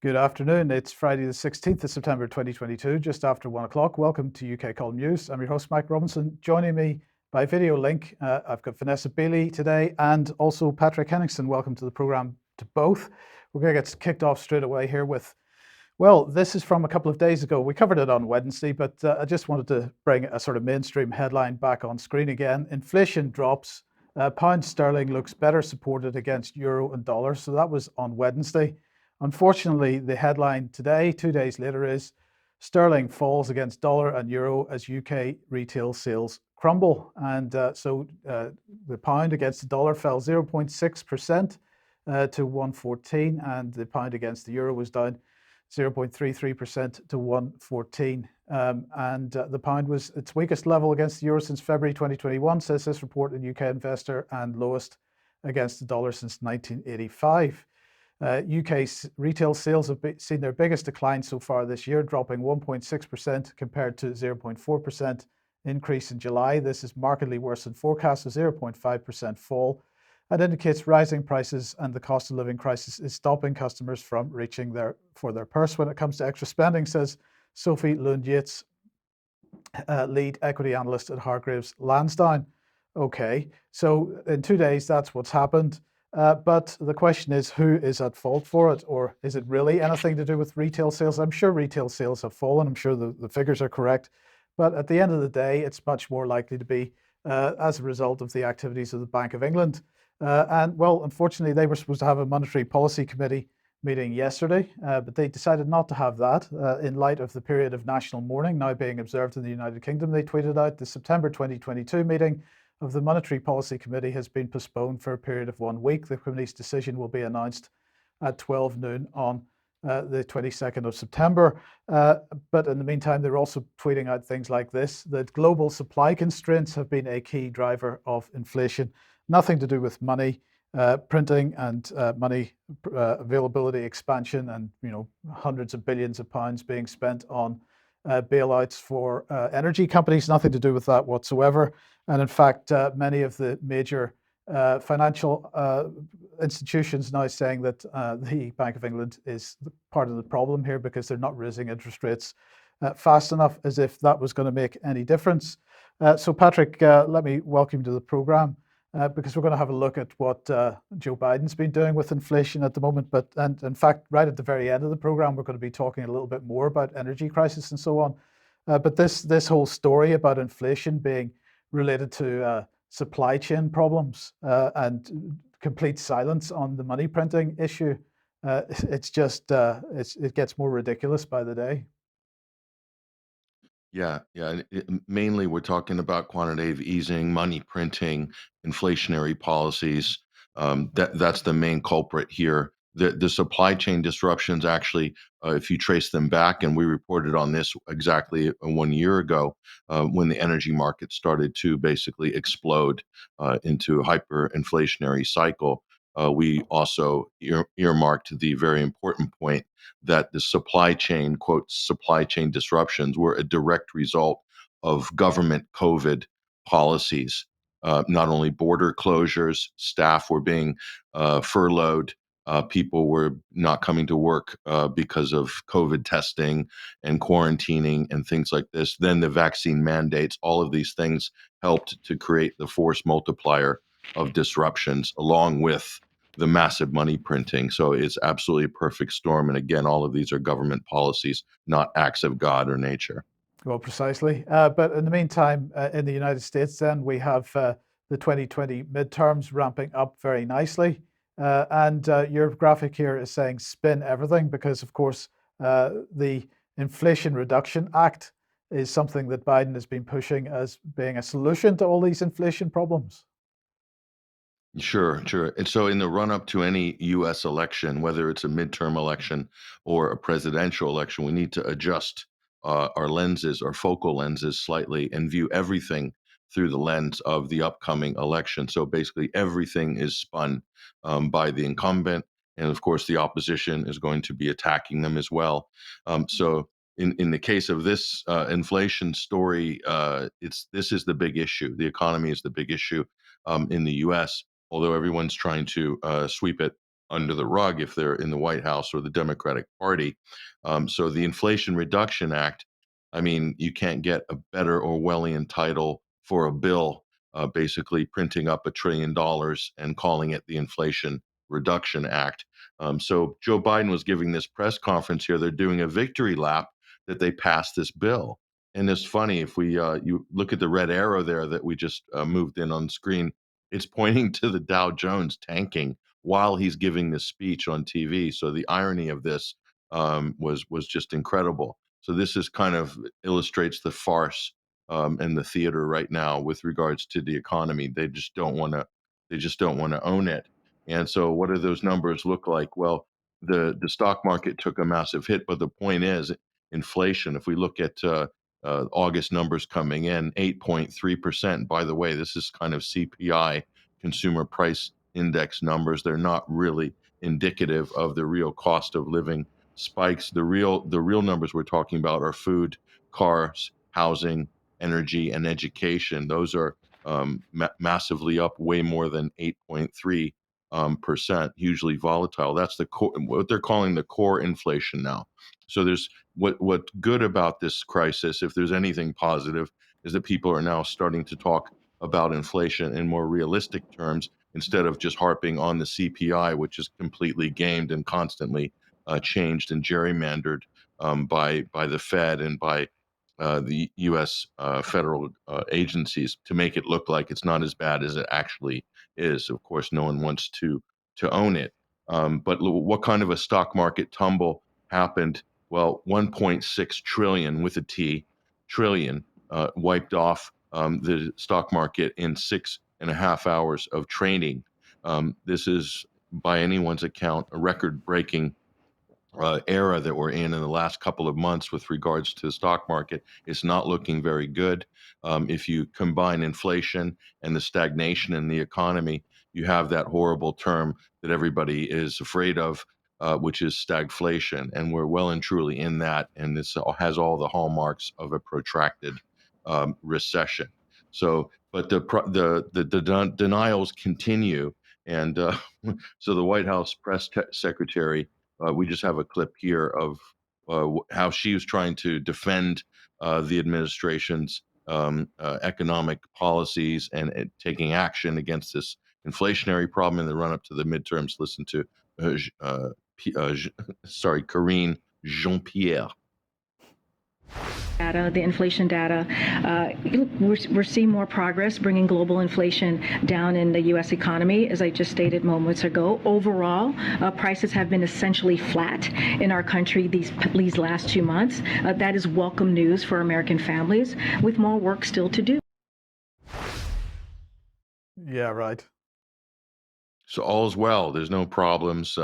Good afternoon. It's Friday, the 16th of September 2022, just after 1 o'clock. Welcome to UK Column News. I'm your host, Mike Robinson. Joining me by video link, I've got Vanessa Beeley today and also Patrick Henningsen. Welcome to the programme to both. We're going to get kicked off straight away here with, well, this is from a couple of days ago. We covered it on Wednesday, but I just wanted to bring a sort of mainstream headline back on screen again. Inflation drops. Pound sterling looks better supported against euro and dollar. So that was on Wednesday. Unfortunately, the headline today, 2 days later, is sterling falls against dollar and euro as UK retail sales crumble. And the pound against the dollar fell 0.6% to 114, and the pound against the euro was down 0.33% to 114. The pound was its weakest level against the euro since February 2021, says this report in UK Investor, and lowest against the dollar since 1985. UK's retail sales have seen their biggest decline so far this year, dropping 1.6% compared to 0.4% increase in July. This is markedly worse than forecast, a 0.5% fall, and indicates rising prices and the cost of living crisis is stopping customers from reaching for their purse when it comes to extra spending, says Sophie Lund-Yates, lead equity analyst at Hargreaves Lansdowne. Okay, so in 2 days, that's what's happened. But the question is, who is at fault for it? Or is it really anything to do with retail sales? I'm sure retail sales have fallen. I'm sure the figures are correct. But at the end of the day, it's much more likely to be as a result of the activities of the Bank of England. Unfortunately, they were supposed to have a monetary policy committee meeting yesterday, but they decided not to have that in light of the period of national mourning now being observed in the United Kingdom. They tweeted out the September 2022 meeting of the Monetary Policy Committee has been postponed for a period of 1 week. The committee's decision will be announced at 12 noon on the 22nd of September. But in the meantime, they're also tweeting out things like this, that global supply constraints have been a key driver of inflation, nothing to do with money printing and money availability expansion and hundreds of billions of pounds being spent on bailouts for energy companies, nothing to do with that whatsoever. And in fact, many of the major financial institutions now saying that the Bank of England is part of the problem here because they're not raising interest rates fast enough, as if that was going to make any difference. So Patrick, let me welcome you to the programme. Because we're going to have a look at what Joe Biden's been doing with inflation at the moment. And in fact, right at the very end of the program, we're going to be talking a little bit more about energy crisis and so on. But this whole story about inflation being related to supply chain problems and complete silence on the money printing issue, it gets more ridiculous by the day. Yeah. Mainly, we're talking about quantitative easing, money printing, inflationary policies. That's the main culprit here. The supply chain disruptions, actually, if you trace them back, and we reported on this exactly 1 year ago, when the energy market started to basically explode into a hyperinflationary cycle. We also earmarked the very important point that the supply chain, quote, supply chain disruptions were a direct result of government COVID policies. Not only border closures, staff were being furloughed, people were not coming to work because of COVID testing and quarantining and things like this. Then the vaccine mandates, all of these things helped to create the force multiplier of disruptions, along with the massive money printing. So it's absolutely a perfect storm. And again, all of these are government policies, not acts of God or nature. Well, precisely. But in the meantime, in the United States, then we have the 2020 midterms ramping up very nicely. Your graphic here is saying spin everything because, of course, the Inflation Reduction Act is something that Biden has been pushing as being a solution to all these inflation problems. Sure. And so, in the run up to any US election, whether it's a midterm election or a presidential election, we need to adjust our lenses, our focal lenses slightly, and view everything through the lens of the upcoming election. So, basically, everything is spun by the incumbent. And of course, the opposition is going to be attacking them as well. In the case of this inflation story, this is the big issue. The economy is the big issue in the US, although everyone's trying to sweep it under the rug if they're in the White House or the Democratic Party. So the Inflation Reduction Act, I mean, you can't get a better Orwellian title for a bill, basically printing up $1 trillion and calling it the Inflation Reduction Act. So Joe Biden was giving this press conference here. They're doing a victory lap that they passed this bill. And it's funny, if we you look at the red arrow there that we just moved in on screen, it's pointing to the Dow Jones tanking while he's giving this speech on TV. So the irony of this was just incredible. So this is kind of illustrates the farce and the theater right now with regards to the economy. They just don't want to own it. And so what do those numbers look like? Well, the stock market took a massive hit, but the point is inflation. If we look at August numbers coming in, 8.3%. By the way, this is kind of CPI, Consumer Price Index numbers. They're not really indicative of the real cost of living spikes. The real numbers we're talking about are food, cars, housing, energy, and education. Those are massively up, way more than 8.3 percent, hugely volatile. That's the core, what they're calling the core inflation now. So there's what's good about this crisis, if there's anything positive, is that people are now starting to talk about inflation in more realistic terms instead of just harping on the CPI, which is completely gamed and constantly changed and gerrymandered by the Fed and by the U.S. Federal agencies to make it look like it's not as bad as it actually is. Of course, no one wants to own it. But what kind of a stock market tumble happened? Well, 1.6 trillion with a T, trillion, wiped off the stock market in 6.5 hours of trading. This is, by anyone's account, a record-breaking era that we're in the last couple of months with regards to the stock market. It's not looking very good. If you combine inflation and the stagnation in the economy, you have that horrible term that everybody is afraid of, which is stagflation. And we're well and truly in that. And this has all the hallmarks of a protracted recession. So, but the denials continue. And so the White House press secretary, we just have a clip here of how she was trying to defend the administration's economic policies and taking action against this inflationary problem in the run-up to the midterms. Listen to, Karine Jean-Pierre. Data, the inflation data, we're seeing more progress bringing global inflation down in the U.S. economy, as I just stated moments ago. Overall, prices have been essentially flat in our country these last 2 months. That is welcome news for American families, with more work still to do. Yeah, right. So all's well. There's no problems.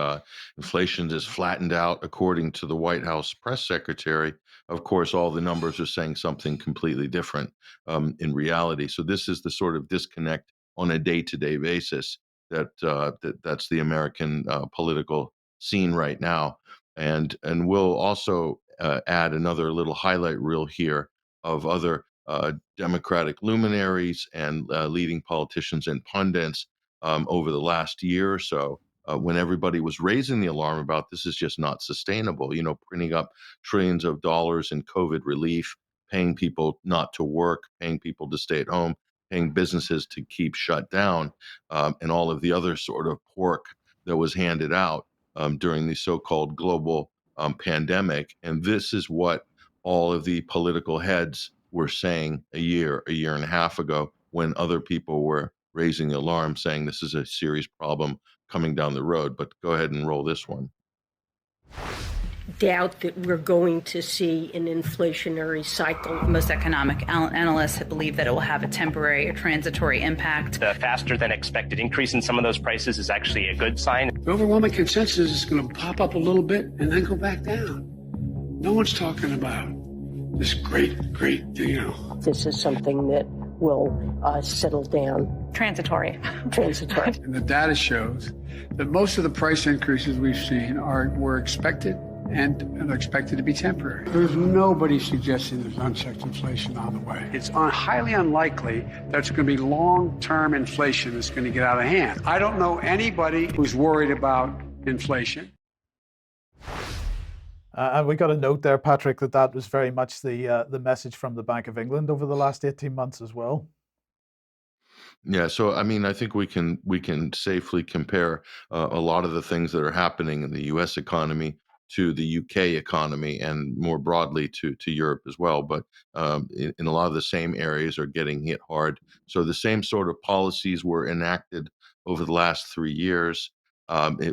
Inflation is flattened out, according to the White House press secretary. Of course, all the numbers are saying something completely different in reality. So this is the sort of disconnect on a day-to-day basis that's the American political scene right now. And we'll also add another little highlight reel here of other Democratic luminaries and leading politicians and pundits over the last year or so, when everybody was raising the alarm about this is just not sustainable, printing up trillions of dollars in COVID relief, paying people not to work, paying people to stay at home, paying businesses to keep shut down, and all of the other sort of pork that was handed out during the so-called global pandemic. And this is what all of the political heads were saying a year and a half ago, when other people were raising the alarm, saying this is a serious problem coming down the road. But go ahead and roll this one. Doubt that we're going to see an inflationary cycle. Most economic analysts believe that it will have a temporary or transitory impact. The faster than expected increase in some of those prices is actually a good sign. The overwhelming consensus is going to pop up a little bit and then go back down. No one's talking about this great, This is something that will settle down. Transitory. And the data shows that most of the price increases we've seen were expected and are expected to be temporary. There's nobody suggesting there's unchecked inflation on the way. It's highly unlikely there's going to be long-term inflation that's going to get out of hand. I don't know anybody who's worried about inflation. And we got a note there, Patrick, that was very much the message from the Bank of England over the last 18 months as well. Yeah, so I mean, I think we can safely compare a lot of the things that are happening in the U.S. economy to the U.K. economy, and more broadly to Europe as well. But in a lot of the same areas are getting hit hard. So the same sort of policies were enacted over the last 3 years,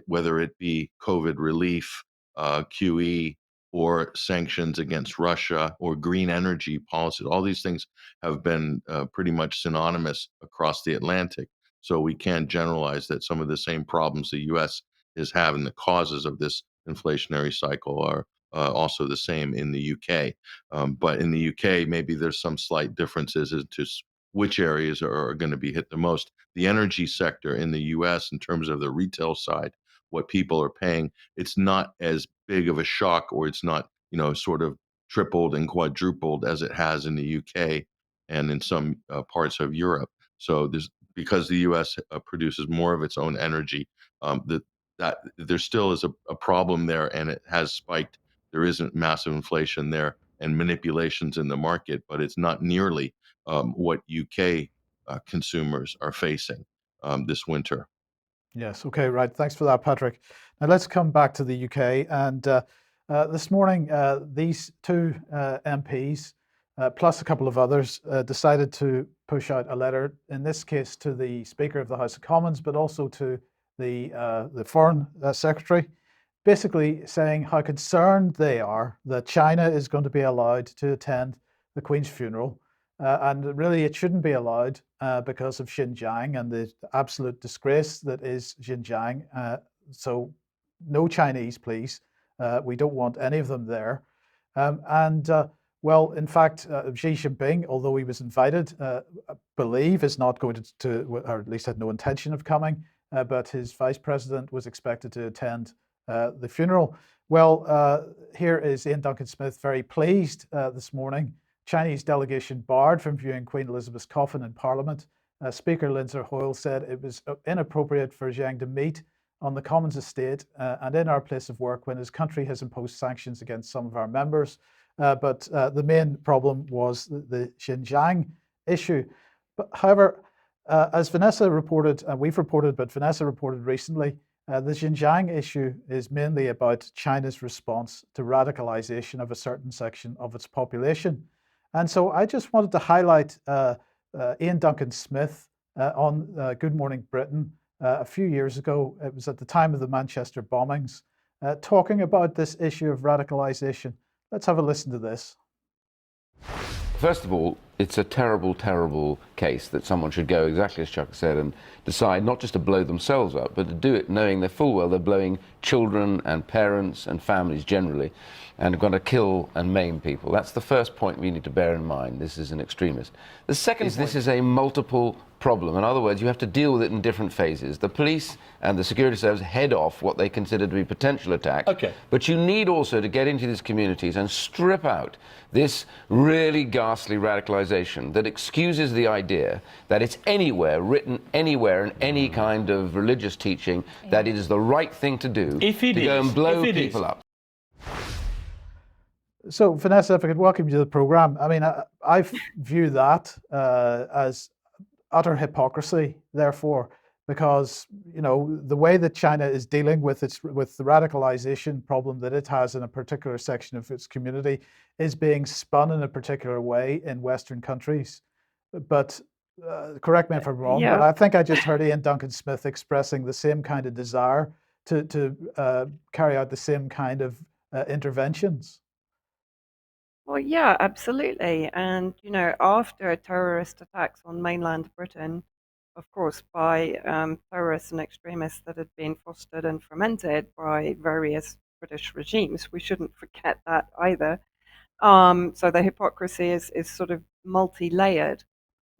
whether it be COVID relief, QE, or sanctions against Russia, or green energy policies. All these things have been pretty much synonymous across the Atlantic. So we can generalize that some of the same problems the U.S. is having, the causes of this inflationary cycle, are also the same in the U.K. But in the U.K., maybe there's some slight differences as to which areas are going to be hit the most. The energy sector in the U.S., in terms of the retail side, what people are paying, it's not as big of a shock, or it's not, sort of tripled and quadrupled as it has in the UK and in some parts of Europe. So because the U.S. Produces more of its own energy, that there still is a problem there, and it has spiked. There isn't massive inflation there and manipulations in the market, but it's not nearly what UK consumers are facing this winter. Yes. Okay. Right. Thanks for that, Patrick. Now let's come back to the UK. And this morning, these two MPs, plus a couple of others, decided to push out a letter. In this case, to the Speaker of the House of Commons, but also to the Foreign Secretary, basically saying how concerned they are that China is going to be allowed to attend the Queen's funeral. And really, it shouldn't be allowed because of Xinjiang and the absolute disgrace that is Xinjiang. So, no Chinese, please. We don't want any of them there. Well, in fact, Xi Jinping, although he was invited, I believe is not going to, or at least had no intention of coming, but his vice president was expected to attend the funeral. Well, here is Ian Duncan Smith, very pleased this morning. Chinese delegation barred from viewing Queen Elizabeth's coffin in Parliament. Speaker Lindsay Hoyle said it was inappropriate for Jiang to meet on the Commons estate and in our place of work when his country has imposed sanctions against some of our members. But the main problem was the Xinjiang issue. But however, as Vanessa reported, and we've reported, but Vanessa reported recently, the Xinjiang issue is mainly about China's response to radicalization of a certain section of its population. And so I just wanted to highlight Ian Duncan Smith on Good Morning Britain a few years ago. It was at the time of the Manchester bombings, talking about this issue of radicalization. Let's have a listen to this. First of all, it's a terrible, terrible case that someone should go, exactly as Chuck said, and decide not just to blow themselves up, but to do it knowing they're full well they're blowing children and parents and families generally, and are going to kill and maim people. That's the first point we need to bear in mind. This is an extremist. The second is this is a multiple problem. In other words, you have to deal with it in different phases. The police and the security service head off what they consider to be potential attacks. Okay. But you need also to get into these communities and strip out this really ghastly radicalization that excuses the idea that it's anywhere, written anywhere in any kind of religious teaching, that it is the right thing to do to go and blow people up. So, Vanessa, if I could welcome you to the program. I mean, I view that as utter hypocrisy, therefore, because, you know, the way that China is dealing with the radicalization problem that it has in a particular section of its community is being spun in a particular way in Western countries. But correct me if I'm wrong, but I think I just heard Ian Duncan Smith expressing the same kind of desire to carry out the same kind of interventions. Well, yeah, absolutely. And, you know, after terrorist attacks on mainland Britain, of course, by terrorists and extremists that had been fostered and fomented by various British regimes, we shouldn't forget that either. So the hypocrisy is sort of multi-layered.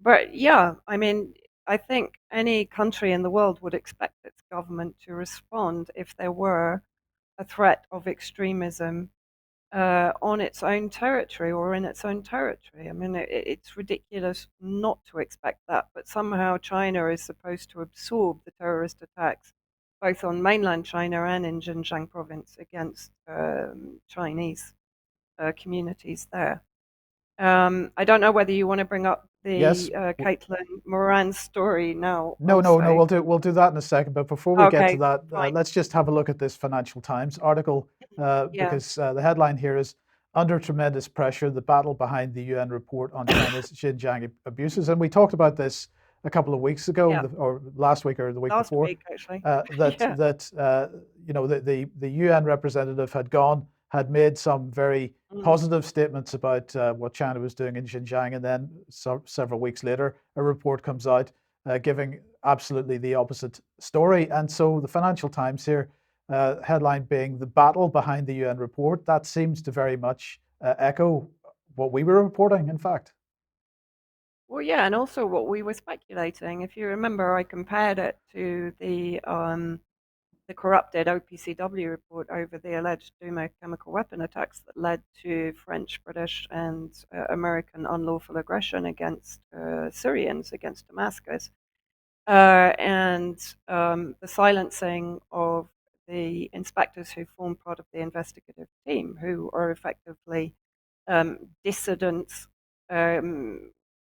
But yeah, I mean, I think any country in the world would expect its government to respond if there were a threat of extremism on its own territory or in its own territory. I mean, it's ridiculous not to expect that, but somehow China is supposed to absorb the terrorist attacks both on mainland China and in Xinjiang province against Chinese communities there. I don't know whether you want to bring up Yes. the Caitlin Moran's story now. No, Also. we'll do that in a second. But before we get to Okay, that, fine. let's just have a look at this Financial Times article Yeah. because the headline here is "Under Tremendous Pressure: The Battle Behind the UN Report on China's Xinjiang Abuses." And we talked about this a couple of weeks ago, Yeah. or last week or the week Last before. week, actually. That Yeah. you know the UN representative had made some very positive statements about what China was doing in Xinjiang, and then several weeks later, a report comes out giving absolutely the opposite story. And so the Financial Times here, headline being "The Battle Behind the UN Report," that seems to very much echo what we were reporting, in fact. Well, yeah, and also what we were speculating. If you remember, I compared it to the corrupted OPCW report over the alleged Duma chemical weapon attacks that led to French, British, and American unlawful aggression against Syrians, against Damascus, and the silencing of the inspectors who formed part of the investigative team, who are effectively dissidents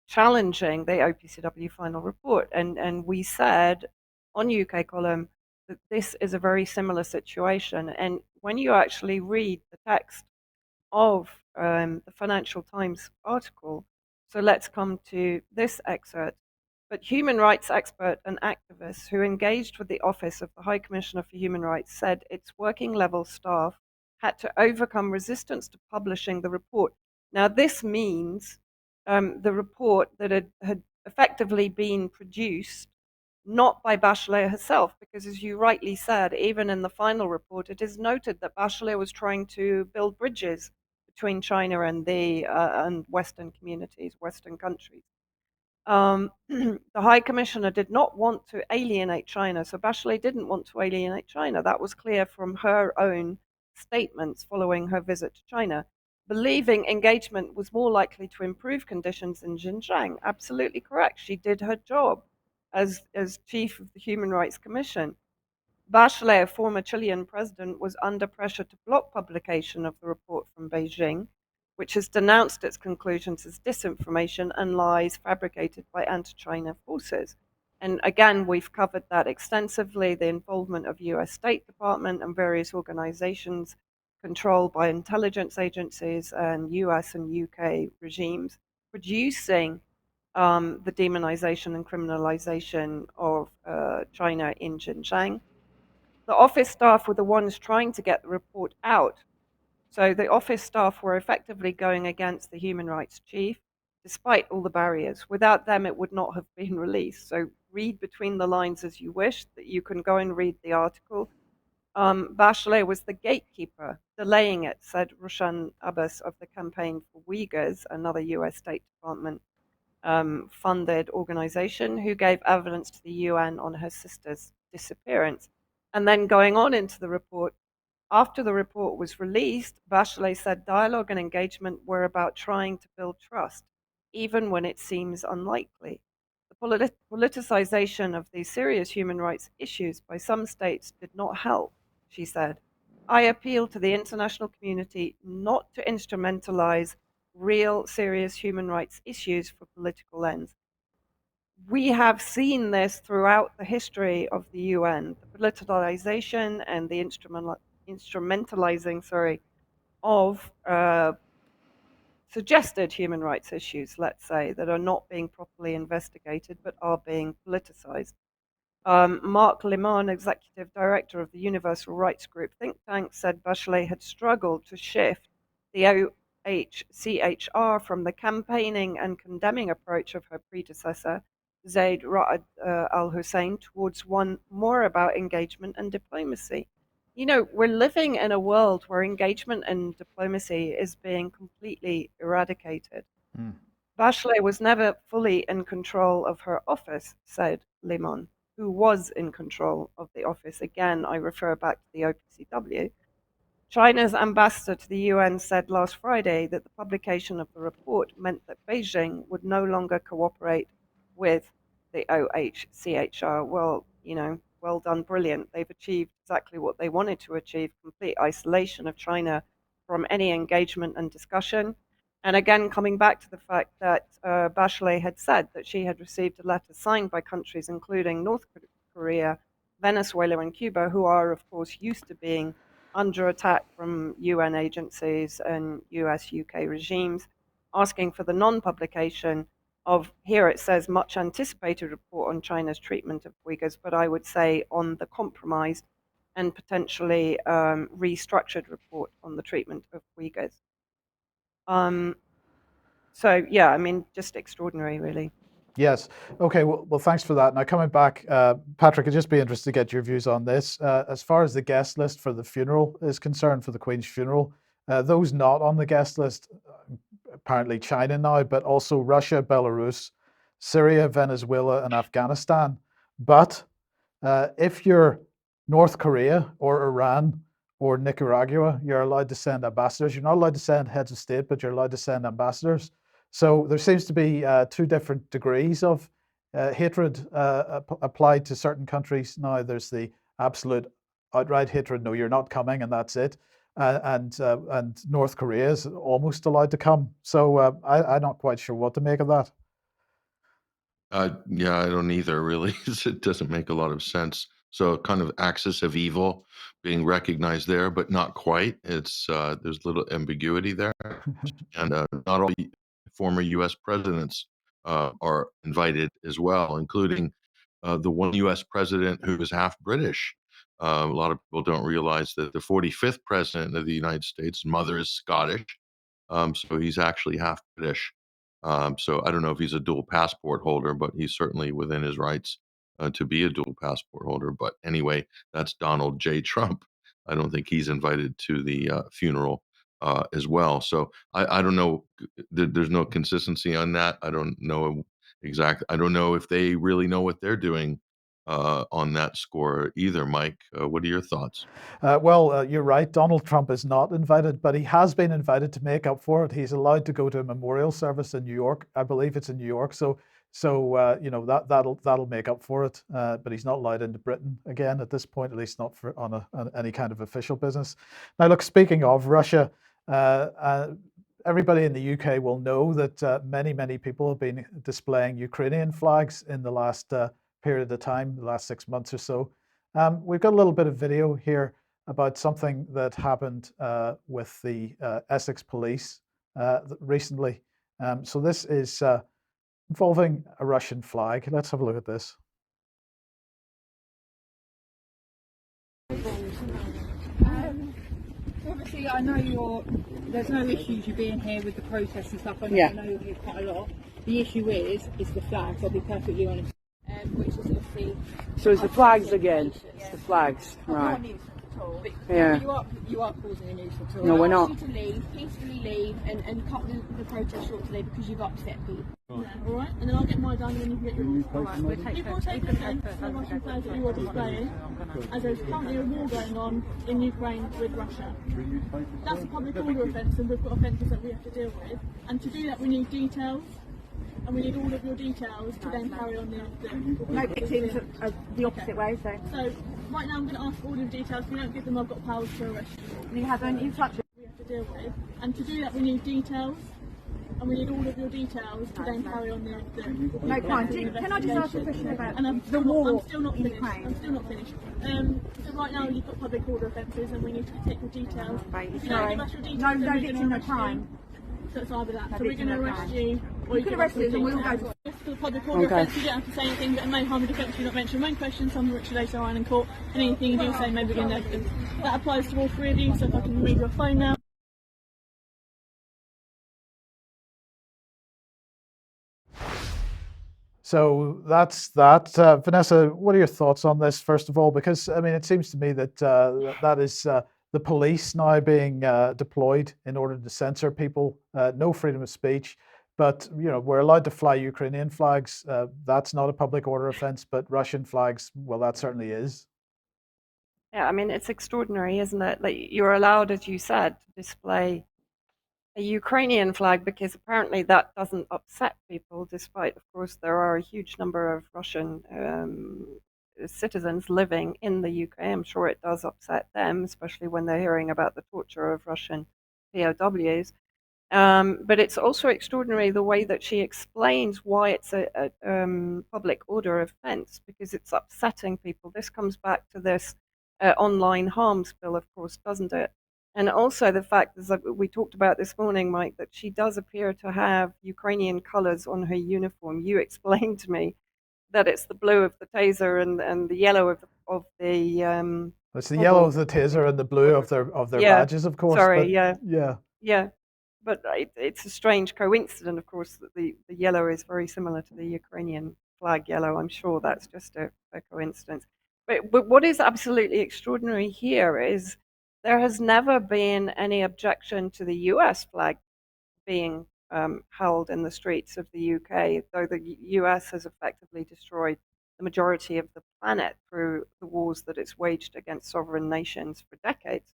challenging the OPCW final report. And we said on UK column that this is a very similar situation. And when you actually read the text of the Financial Times article, so let's come to this excerpt. But human rights expert and activists who engaged with the Office of the High Commissioner for Human Rights said its working level staff had to overcome resistance to publishing the report. Now, this means the report that had effectively been produced not by Bachelet herself, because as you rightly said, even in the final report, it is noted that Bachelet was trying to build bridges between China and the and Western communities, Western countries. The High Commissioner did not want to alienate China, so Bachelet didn't want to alienate China. That was clear from her own statements following her visit to China. Believing engagement was more likely to improve conditions in Xinjiang. Absolutely correct. She did her job as chief of the Human Rights Commission. Bachelet, a former Chilean president, was under pressure to block publication of the report from Beijing, which has denounced its conclusions as disinformation and lies fabricated by anti-China forces. And again, we've covered that extensively, the involvement of US State Department and various organizations controlled by intelligence agencies and US and UK regimes producing the demonization and criminalization of China in Xinjiang. The office staff were the ones trying to get the report out. So the office staff were effectively going against the human rights chief, despite all the barriers. Without them, it would not have been released. So read between the lines as you wish, that you can go and read the article. Bachelet was the gatekeeper, delaying it, said Rushan Abbas of the Campaign for Uyghurs, another US State Department funded organization who gave evidence to the UN on her sister's disappearance. And then going on into the report, after the report was released, Bachelet said dialogue and engagement were about trying to build trust, even when it seems unlikely. The politicization of these serious human rights issues by some states did not help, she said. I appeal to the international community not to instrumentalize real serious human rights issues for political ends. We have seen this throughout the history of the UN, the politicalization and the instrumentalizing, of suggested human rights issues, let's say, that are not being properly investigated but are being politicized. Mark Limon, executive director of the Universal Rights Group think tank, said Bachelet had struggled to shift the OHCHR from the campaigning and condemning approach of her predecessor, Zaid Ra'ad al Hussein, towards one more about engagement and diplomacy. You know, we're living in a world where engagement and diplomacy is being completely eradicated. Bachelet was never fully in control of her office, said Limon, who was in control of the office. Again, I refer back to the OPCW. China's ambassador to the UN said last Friday that the publication of the report meant that Beijing would no longer cooperate with the OHCHR. Well, you know, well done, brilliant. They've achieved exactly what they wanted to achieve, complete isolation of China from any engagement and discussion. And again, coming back to the fact that Bachelet had said that she had received a letter signed by countries including North Korea, Venezuela, and Cuba, who are, of course, used to being under attack from UN agencies and US, UK regimes, asking for the non-publication of, here it says, much anticipated report on China's treatment of Uyghurs, but I would say on the compromised and potentially restructured report on the treatment of Uyghurs. So, yeah, I mean, just extraordinary, really. Yes. Okay. Well, thanks for that. Now, coming back, Patrick, I'd just be interested to get your views on this. As far as the guest list for the funeral is concerned, for the Queen's funeral, those not on the guest list, apparently China now, but also Russia, Belarus, Syria, Venezuela, and Afghanistan. But if you're North Korea or Iran or Nicaragua, you're allowed to send ambassadors. You're not allowed to send heads of state, but you're allowed to send ambassadors. So there seems to be two different degrees of hatred applied to certain countries. Now there's the absolute outright hatred, no, you're not coming, and that's it. And North Korea is almost allowed to come. So I'm not quite sure what to make of that. Yeah, I don't either, really. It doesn't make a lot of sense. So kind of axis of evil being recognized there, but not quite. It's there's little ambiguity there, and not all former U.S. presidents are invited as well, including the one U.S. president who is half British. A lot of people don't realize that the 45th president of the United States' mother is Scottish, so he's actually half British. So I don't know if he's a dual passport holder, but he's certainly within his rights to be a dual passport holder. But anyway, that's Donald J. Trump. I don't think he's invited to the funeral as well. So I don't know. There's no consistency on that. I don't know exactly. I don't know if they really know what they're doing on that score either. Mike, what are your thoughts? Well, you're right. Donald Trump is not invited, but he has been invited to make up for it. He's allowed to go to a memorial service in New York. I believe it's in New York. So you know that'll make up for it. But he's not allowed into Britain again at this point, at least not for on any kind of official business. Now, look, speaking of Russia, everybody in the UK will know that many people have been displaying Ukrainian flags in the last period of time, the last 6 months or so. We've got a little bit of video here about something that happened with the Essex police recently. So this is involving a Russian flag. Let's have a look at this. Obviously, I know there's no issues you being here with the protests and stuff. I know you're here quite a lot. The issue is the flags, I'll be perfectly honest. Which is obviously... So it's the flags again? It's the flags, right. Yeah. You are causing a nuisance. No, we're not. I want you to leave, peacefully leave, and cut the protest short today because you've upset people. Alright? And then I'll get mine done and then you can get yours. Alright, we'll take the pen to the Russian flag that you are displaying, as there's currently a war going on in Ukraine with Russia. That's a public order offence, and we've got offences that we have to deal with. And to do that we need details. And we need all of your details to then carry on the No, it seems the opposite way, so right now I'm going to ask for all of the details. If you don't give them, I've got powers to arrest you. You haven't, you touch it. We have to deal with. And to do that we need details. And we need all of your details to then carry on the No, fine. Can I just ask a question about the war? I'm still not finished. I'm still not finished. So right now you've got public order offences and we need to take your details. If you don't give us your details, no victim of crime. So it's either that. So we're going to arrest you, or you can arrest us and we'll go for the public order offence. You don't have to say anything, but it may harm the defence. You're not mentioned main question. Some Richard later on in court, and anything you do say may begin evidence. That applies to all three of you. So if I can read your phone now. So that's that. Vanessa, what are your thoughts on this, first of all? Because, I mean, it seems to me that that is the police now being deployed in order to censor people, no freedom of speech. But, you know, we're allowed to fly Ukrainian flags. That's not a public order offense, but Russian flags, well, that certainly is. Yeah, I mean, it's extraordinary, isn't it? That you're allowed, as you said, to display a Ukrainian flag because apparently that doesn't upset people, despite, of course, there are a huge number of Russian citizens living in the UK. I'm sure it does upset them, especially when they're hearing about the torture of Russian POWs. But it's also extraordinary the way that she explains why it's a public order offence, because it's upsetting people. This comes back to this online harms bill, of course, doesn't it? And also the fact, as we talked about this morning, Mike, that she does appear to have Ukrainian colours on her uniform. You explained to me that it's the blue of the taser and the yellow of the It's the yellow of the taser and the blue of their badges, of course. Sorry, but, yeah. But it's a strange coincidence, of course, that the yellow is very similar to the Ukrainian flag yellow. I'm sure that's just a coincidence. But what is absolutely extraordinary here is there has never been any objection to the US flag being held in the streets of the UK, though the US has effectively destroyed the majority of the planet through the wars that it's waged against sovereign nations for decades,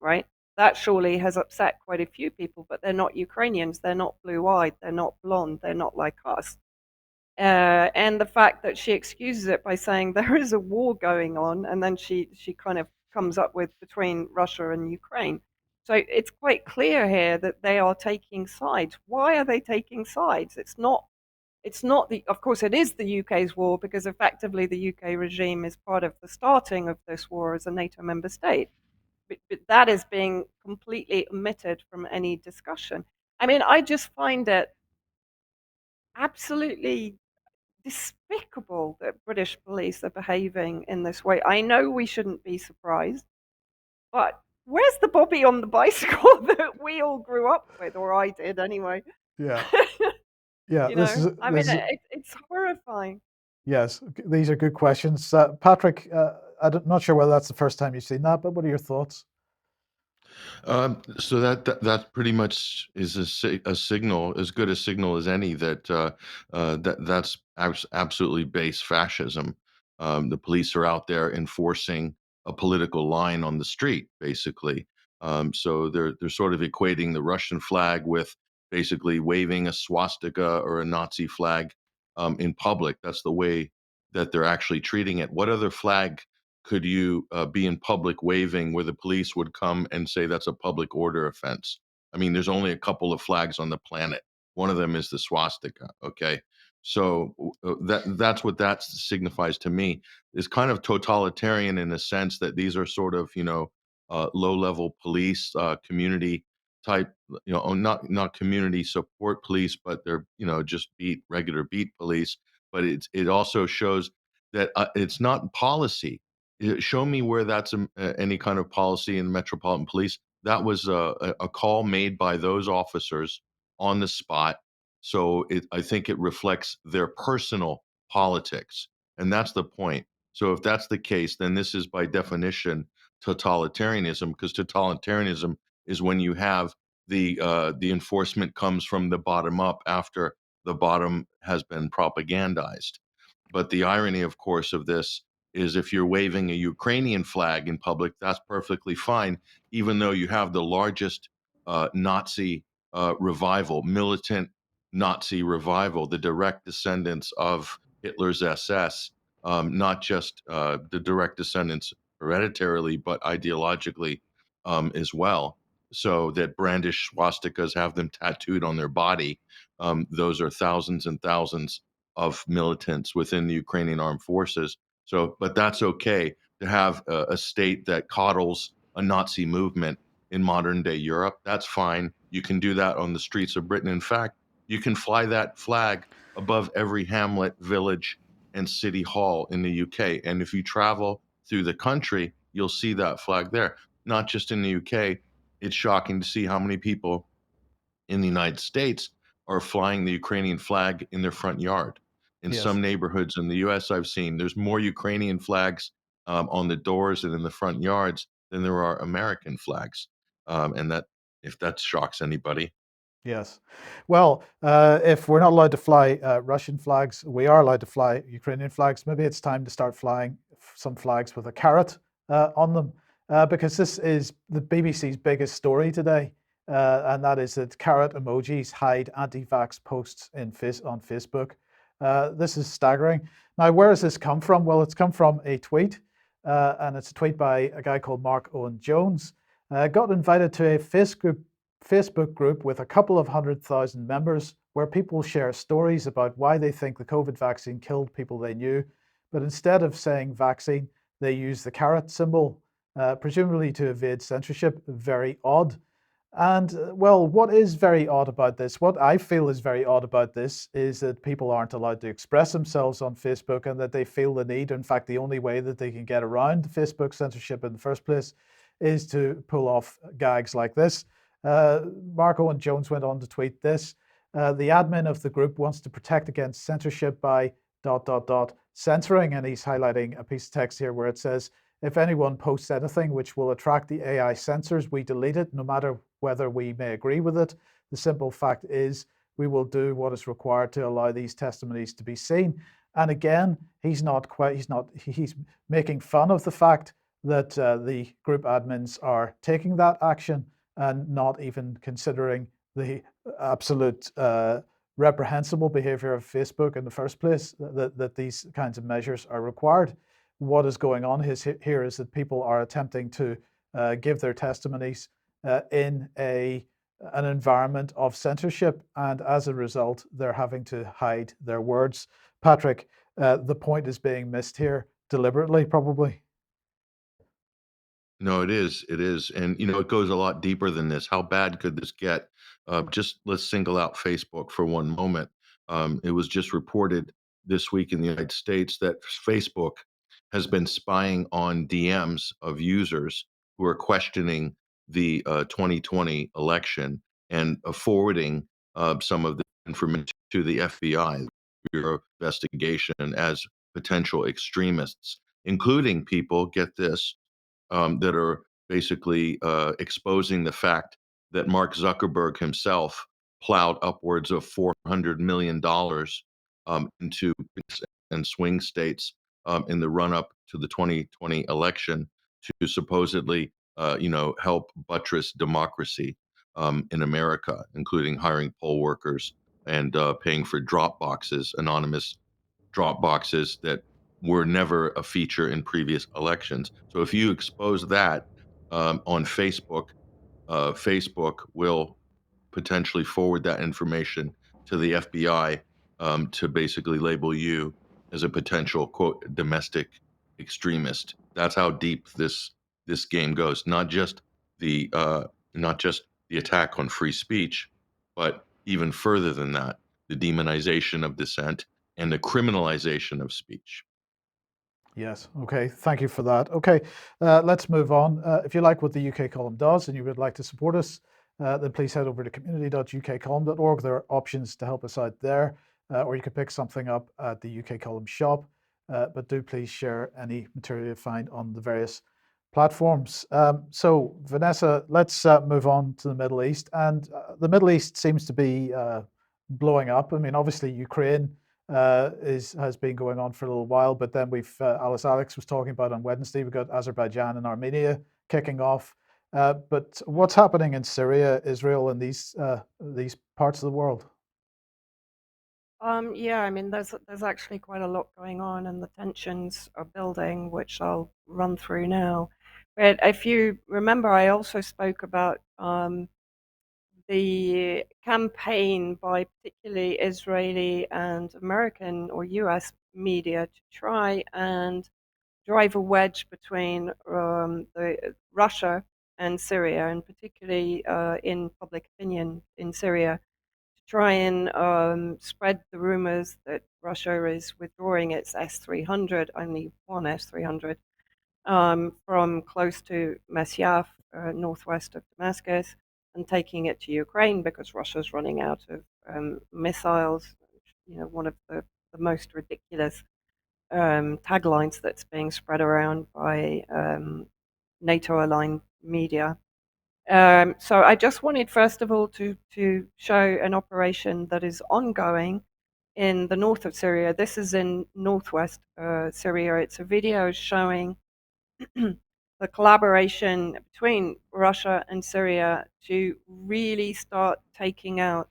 right? That surely has upset quite a few people, but they're not Ukrainians, they're not blue-eyed, they're not blonde, they're not like us. And the fact that she excuses it by saying there is a war going on, and then she kind of comes up with between Russia and Ukraine. So it's quite clear here that they are taking sides. Why are they taking sides? It's not of course it is the UK's war, because effectively the UK regime is part of the starting of this war as a NATO member state. But that is being completely omitted from any discussion. I mean, I just find it absolutely despicable that British police are behaving in this way. I know we shouldn't be surprised, but where's the Bobby on the bicycle that we all grew up with, or I did anyway? Yeah. Yeah. It's horrifying. Yes, these are good questions. Patrick, I'm not sure whether that's the first time you've seen that, but what are your thoughts? So that pretty much is a signal, as good a signal as any, that that's absolutely base fascism. The police are out there enforcing a political line on the street, basically. So they're sort of equating the Russian flag with basically waving a swastika or a Nazi flag in public. That's the way that they're actually treating it. What other flag could you be in public waving where the police would come and say that's a public order offense? I mean, there's only a couple of flags on the planet. One of them is the swastika. Okay, so that's what that signifies to me. Is kind of totalitarian in the sense that these are sort of low-level police, community type, not community support police, but they're just regular beat police. But it also shows that it's not policy. Show me where that's any kind of policy in the Metropolitan Police. That was a call made by those officers on the spot. So I think it reflects their personal politics. And that's the point. So if that's the case, then this is by definition totalitarianism, because totalitarianism is when you have the enforcement comes from the bottom up after the bottom has been propagandized. But the irony, of course, of this is if you're waving a Ukrainian flag in public, that's perfectly fine, even though you have the largest Nazi revival, militant Nazi revival, the direct descendants of Hitler's SS, not just the direct descendants hereditarily, but ideologically as well. So that brandish swastikas, have them tattooed on their body. Those are thousands and thousands of militants within the Ukrainian armed forces. So, but that's okay to have a state that coddles a Nazi movement in modern day Europe. That's fine. You can do that on the streets of Britain. In fact, you can fly that flag above every hamlet, village, and city hall in the UK. And if you travel through the country, you'll see that flag there. Not just in the UK. It's shocking to see how many people in the United States are flying the Ukrainian flag in their front yard. In some neighborhoods in the US, I've seen there's more Ukrainian flags on the doors and in the front yards than there are American flags. And that, if that shocks anybody. Yes. Well, if we're not allowed to fly Russian flags, we are allowed to fly Ukrainian flags. Maybe it's time to start flying some flags with a carrot on them, because this is the BBC's biggest story today. And that is that carrot emojis hide anti-vax posts on Facebook. This is staggering. Now, where has this come from? Well, it's come from a tweet, and it's a tweet by a guy called Mark Owen Jones. Got invited to a Facebook group with a couple of 100,000 members where people share stories about why they think the COVID vaccine killed people they knew. But instead of saying vaccine, they use the carrot symbol, presumably to evade censorship. Very odd. And well, what is very odd about this, what I feel is very odd about this, is that people aren't allowed to express themselves on Facebook and that they feel the need. In fact, the only way that they can get around Facebook censorship in the first place is to pull off gags like this. Mark Owen Jones went on to tweet this. The admin of the group wants to protect against censorship by ... censoring, and he's highlighting a piece of text here where it says, if anyone posts anything which will attract the AI censors, we delete it, no matter whether we may agree with it. The simple fact is we will do what is required to allow these testimonies to be seen. And again, he's making fun of the fact that the group admins are taking that action and not even considering the absolute reprehensible behavior of Facebook in the first place, that these kinds of measures are required. What is going on here is that people are attempting to give their testimonies in an environment of censorship, and as a result, they're having to hide their words. Patrick, the point is being missed here deliberately, probably. No, it is. It is. And, it goes a lot deeper than this. How bad could this get? Just let's single out Facebook for one moment. It was just reported this week in the United States that Facebook has been spying on DMs of users who are questioning the 2020 election and forwarding some of the information to the FBI, Bureau of Investigation, as potential extremists, including people, get this, that are basically exposing the fact that Mark Zuckerberg himself plowed upwards of $400 million into and swing states in the run-up to the 2020 election to supposedly, help buttress democracy in America, including hiring poll workers and paying for drop boxes, anonymous drop boxes that were never a feature in previous elections. So if you expose that on Facebook, Facebook will potentially forward that information to the FBI to basically label you as a potential, quote, domestic extremist. That's how deep this game goes. Not just the attack on free speech, but even further than that, the demonization of dissent and the criminalization of speech. Yes. Okay. Thank you for that. Okay. Let's move on. If you like what the UK column does and you would like to support us, then please head over to community.ukcolumn.org. There are options to help us out there, or you could pick something up at the UK column shop. But do please share any material you find on the various platforms. So, Vanessa, let's move on to the Middle East. And the Middle East seems to be blowing up. I mean, obviously, Ukraine has been going on for a little while, but then Alice Alex was talking about on Wednesday, we've got Azerbaijan and Armenia kicking off. But what's happening in Syria, Israel, and these parts of the world? Yeah, I mean, there's actually quite a lot going on, and the tensions are building, which I'll run through now. But if you remember, I also spoke about the campaign by particularly Israeli and American or US media to try and drive a wedge between Russia and Syria, and particularly in public opinion in Syria, to try and spread the rumors that Russia is withdrawing its S-300, only one S-300, from close to Masyaf, northwest of Damascus, and taking it to Ukraine because Russia's running out of missiles. One of the most ridiculous taglines that's being spread around by NATO-aligned media. So I just wanted, first of all, to show an operation that is ongoing in the north of Syria. This is in northwest Syria. It's a video showing the collaboration between Russia and Syria to really start taking out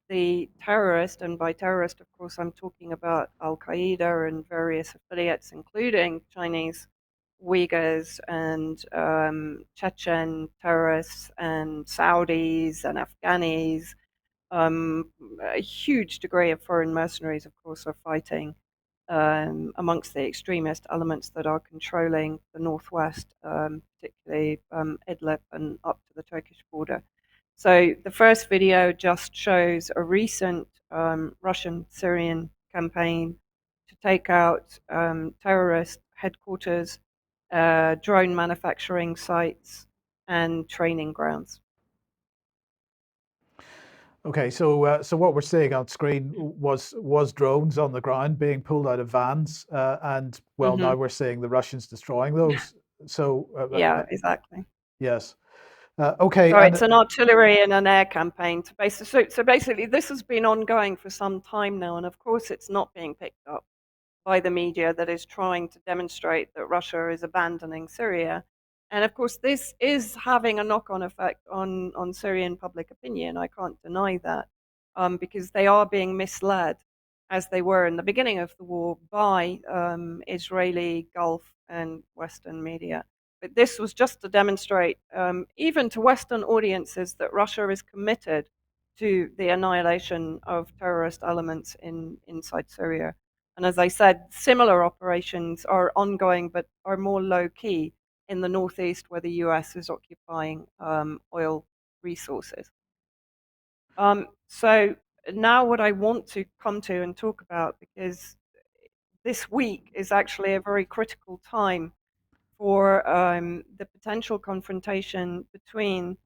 the terrorist, and by terrorist, of course, I'm talking about Al Qaeda and various affiliates, including Chinese Uyghurs and Chechen terrorists and Saudis and Afghanis. A huge degree of foreign mercenaries, of course, are fighting amongst the extremist elements that are controlling the northwest, particularly Idlib and up to the Turkish border. So the first video just shows a recent Russian-Syrian campaign to take out terrorist headquarters, drone manufacturing sites, and training grounds. Okay, so so what we're seeing on screen was drones on the ground being pulled out of vans, and well, now we're seeing the Russians destroying those. So Yeah, exactly. yes, okay, So and it's an artillery and an air campaign to basically. So basically, this has been ongoing for some time now, and of course, it's not being picked up by the media that is trying to demonstrate that Russia is abandoning Syria. And of course, this is having a knock-on effect on Syrian public opinion. I can't deny that, because they are being misled, as they were in the beginning of the war, by Israeli Gulf and Western media. But this was just to demonstrate, even to Western audiences, that Russia is committed to the annihilation of terrorist elements inside Syria. And as I said, similar operations are ongoing but are more low key in the northeast, where the US is occupying oil resources. So now, what I want to come to and talk about, because this week is actually a very critical time for the potential confrontation between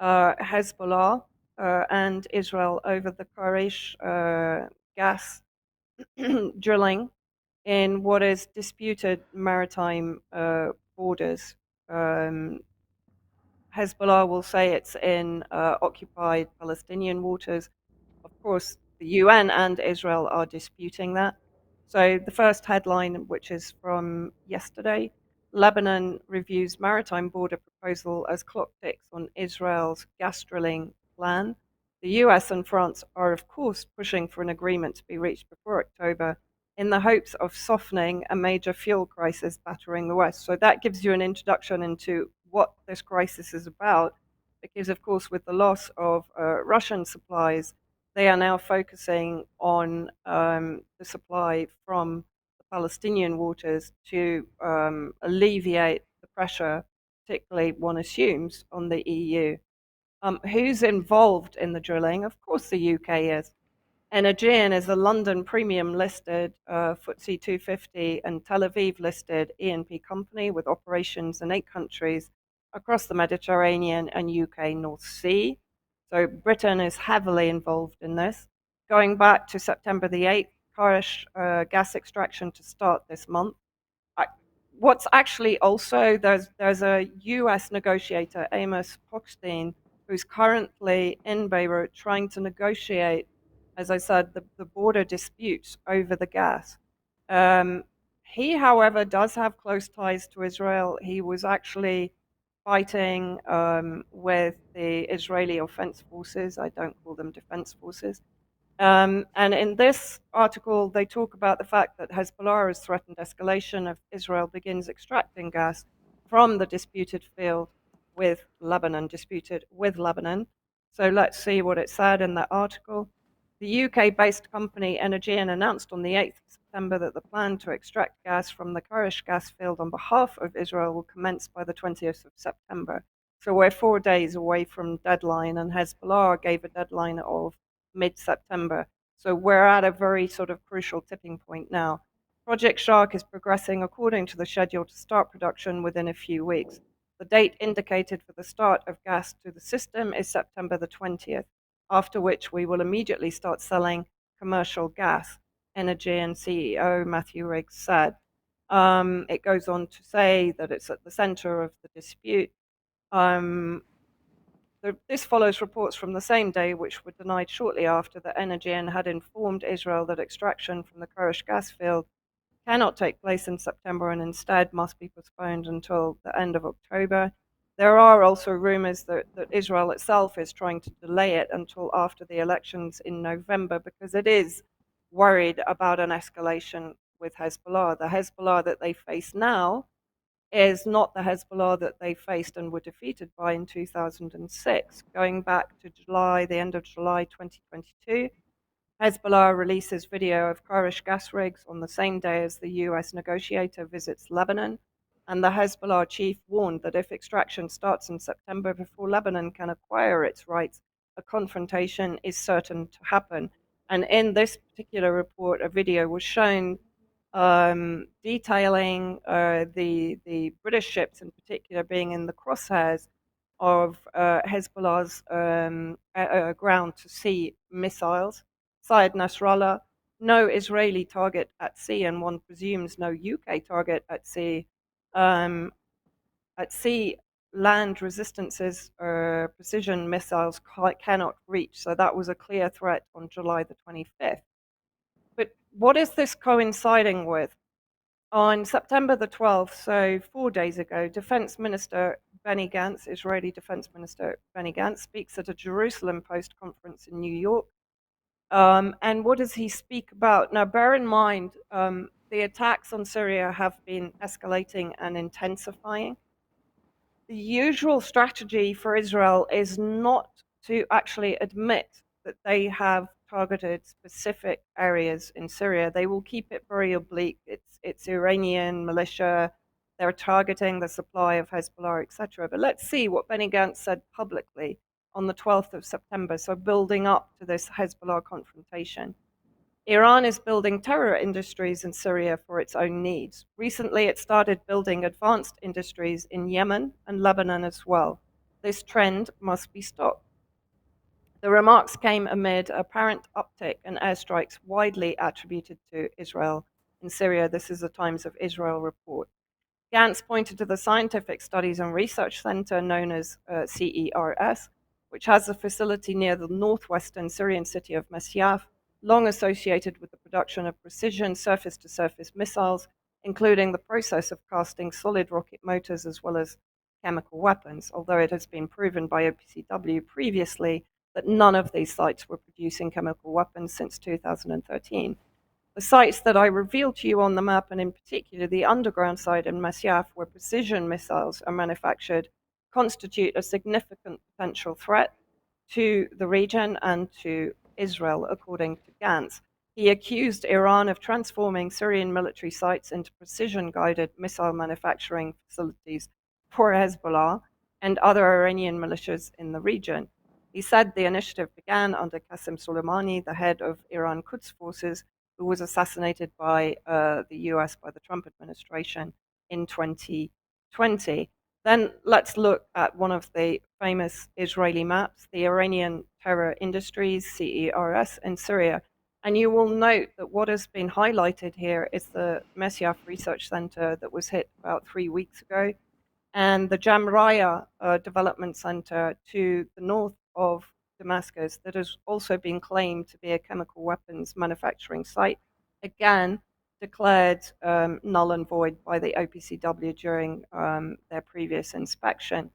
Hezbollah and Israel over the Karish gas drilling in what is disputed maritime borders. Hezbollah will say it's in occupied Palestinian waters. Of course, the UN and Israel are disputing that. So the first headline, which is from yesterday, Lebanon reviews maritime border proposal as clock ticks on Israel's gas drilling plan. The US and France are, of course, pushing for an agreement to be reached before October in the hopes of softening a major fuel crisis battering the West. So that gives you an introduction into what this crisis is about, because, of course, with the loss of Russian supplies, they are now focusing on the supply from the Palestinian waters to alleviate the pressure, particularly one assumes, on the EU. Who's involved in the drilling? Of course, the UK is. Energean is a London premium listed FTSE 250 and Tel Aviv listed E&P company with operations in 8 countries across the Mediterranean and UK North Sea. So Britain is heavily involved in this. Going back to September the 8th, Karish gas extraction to start this month. What's actually also, there's a US negotiator, Amos Hochstein, who's currently in Beirut trying to negotiate, as I said, the border disputes over the gas. He, however, does have close ties to Israel. He was actually fighting with the Israeli Offense Forces. I don't call them defense forces. And in this article, they talk about the fact that Hezbollah has threatened escalation if Israel begins extracting gas from the disputed field with Lebanon, So let's see what it said in that article. The UK-based company Energean announced on the 8th of September that the plan to extract gas from the Karish gas field on behalf of Israel will commence by the 20th of September. So we're 4 days away from deadline, and Hezbollah gave a deadline of mid-September. So we're at a very sort of crucial tipping point now. Project Shark is progressing according to the schedule to start production within a few weeks. The date indicated for the start of gas to the system is September the 20th, after which we will immediately start selling commercial gas, Energean CEO Matthew Riggs said. It goes on to say that it's at the center of the dispute. This follows reports from the same day, which were denied shortly after, that Energean had informed Israel that extraction from the Karish gas field cannot take place in September and instead must be postponed until the end of October. There are also rumors that Israel itself is trying to delay it until after the elections in November because it is worried about an escalation with Hezbollah. The Hezbollah that they face now is not the Hezbollah that they faced and were defeated by in 2006. Going back to July, the end of July 2022, Hezbollah releases video of Kurdish gas rigs on the same day as the US negotiator visits Lebanon. And the Hezbollah chief warned that if extraction starts in September before Lebanon can acquire its rights, a confrontation is certain to happen. And in this particular report, a video was shown detailing the British ships in particular being in the crosshairs of Hezbollah's ground-to-sea missiles. Syed Nasrallah, no Israeli target at sea, and one presumes no UK target at sea. At sea, land resistances or precision missiles cannot reach, so that was a clear threat on July the 25th. But what is this coinciding with? On September the 12th, so 4 days ago, Defense Minister Benny Gantz, Israeli Defense Minister Benny Gantz, speaks at a Jerusalem Post conference in New York. And what does he speak about? Now, bear in mind, the attacks on Syria have been escalating and intensifying. The usual strategy for Israel is not to actually admit that they have targeted specific areas in Syria. They will keep it very oblique. It's Iranian militia. They're targeting the supply of Hezbollah, etc. But let's see what Benny Gantz said publicly on the 12th of September, so building up to this Hezbollah confrontation. Iran is building terror industries in Syria for its own needs. Recently, it started building advanced industries in Yemen and Lebanon as well. This trend must be stopped. The remarks came amid apparent uptick in airstrikes widely attributed to Israel in Syria. This is the Times of Israel report. Gantz pointed to the Scientific Studies and Research Center, known as CERS, which has a facility near the northwestern Syrian city of Masyaf, long associated with the production of precision surface-to-surface missiles, including the process of casting solid rocket motors as well as chemical weapons, although it has been proven by OPCW previously that none of these sites were producing chemical weapons since 2013. The sites that I revealed to you on the map, and in particular the underground site in Masyaf, where precision missiles are manufactured, constitute a significant potential threat to the region and to Israel, according to Gantz. He accused Iran of transforming Syrian military sites into precision-guided missile manufacturing facilities for Hezbollah and other Iranian militias in the region. He said the initiative began under Qasem Soleimani, the head of Iran Quds forces, who was assassinated by the US, by the Trump administration in 2020. Then let's look at one of the famous Israeli maps, the Iranian Terror Industries, CERS, in Syria. And you will note that what has been highlighted here is the Masyaf Research Center that was hit about 3 weeks ago, and the Jamraya Development Center to the north of Damascus that has also been claimed to be a chemical weapons manufacturing site, again declared null and void by the OPCW during their previous inspection.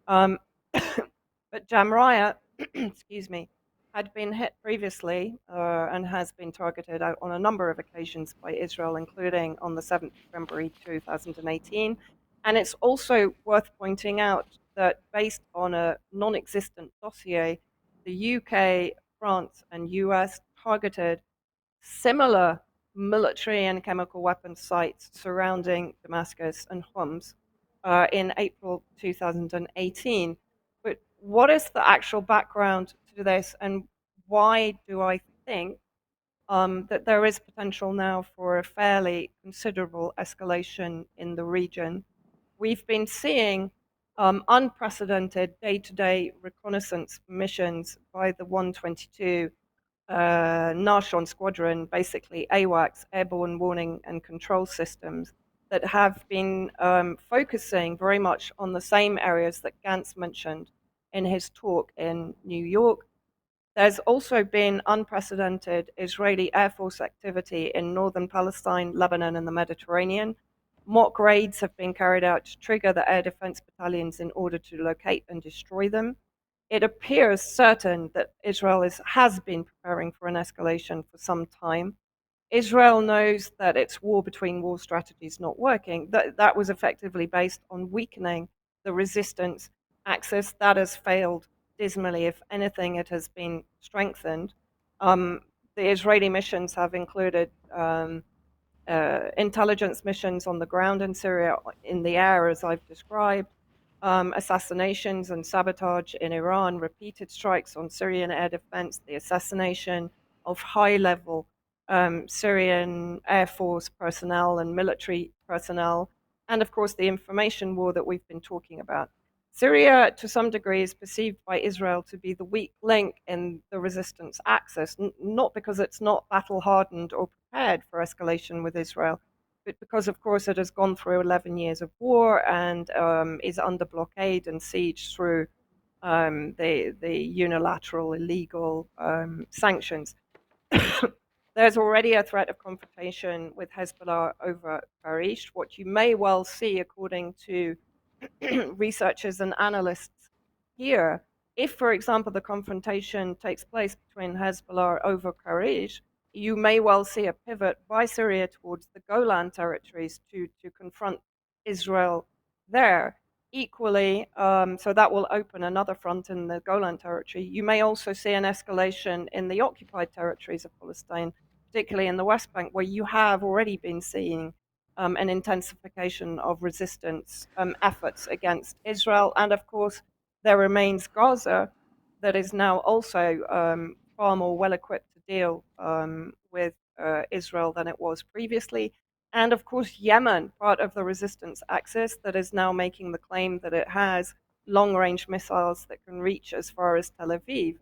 But Jamraya, excuse me, had been hit previously and has been targeted out on a number of occasions by Israel, including on the 7th of February 2018. And it's also worth pointing out that based on a non-existent dossier, the UK, France, and US targeted similar military and chemical weapons sites surrounding Damascus and Homs in April 2018. But what is the actual background to this, and why do I think that there is potential now for a fairly considerable escalation in the region? We've been seeing unprecedented day-to-day reconnaissance missions by the 122 Nashon Squadron, basically AWACS, Airborne Warning and Control Systems, that have been focusing very much on the same areas that Gantz mentioned in his talk in New York. There's also been unprecedented Israeli Air Force activity in northern Palestine, Lebanon, and the Mediterranean. Mock raids have been carried out to trigger the air defense battalions in order to locate and destroy them. It appears certain that Israel has been preparing for an escalation for some time. Israel knows that its war between war strategy is not working. That was effectively based on weakening the resistance axis. That has failed dismally. If anything, it has been strengthened. The Israeli missions have included intelligence missions on the ground in Syria, in the air, as I've described, assassinations and sabotage in Iran, repeated strikes on Syrian air defense, the assassination of high-level Syrian Air Force personnel and military personnel, and of course the information war that we've been talking about. Syria, to some degree, is perceived by Israel to be the weak link in the resistance axis, not because it's not battle-hardened or prepared for escalation with Israel, but because, of course, it has gone through 11 years of war and is under blockade and siege through the unilateral, illegal sanctions. There's already a threat of confrontation with Hezbollah over Farish. What you may well see, according to researchers and analysts here, if, for example, the confrontation takes place between Hezbollah over Karish, you may well see a pivot by Syria towards the Golan territories to confront Israel there. Equally, so that will open another front in the Golan territory. You may also see an escalation in the occupied territories of Palestine, particularly in the West Bank, where you have already been seeing an intensification of resistance efforts against Israel. And of course, there remains Gaza, that is now also far more well equipped to deal with Israel than it was previously. And of course, Yemen, part of the resistance axis, that is now making the claim that it has long range missiles that can reach as far as Tel Aviv.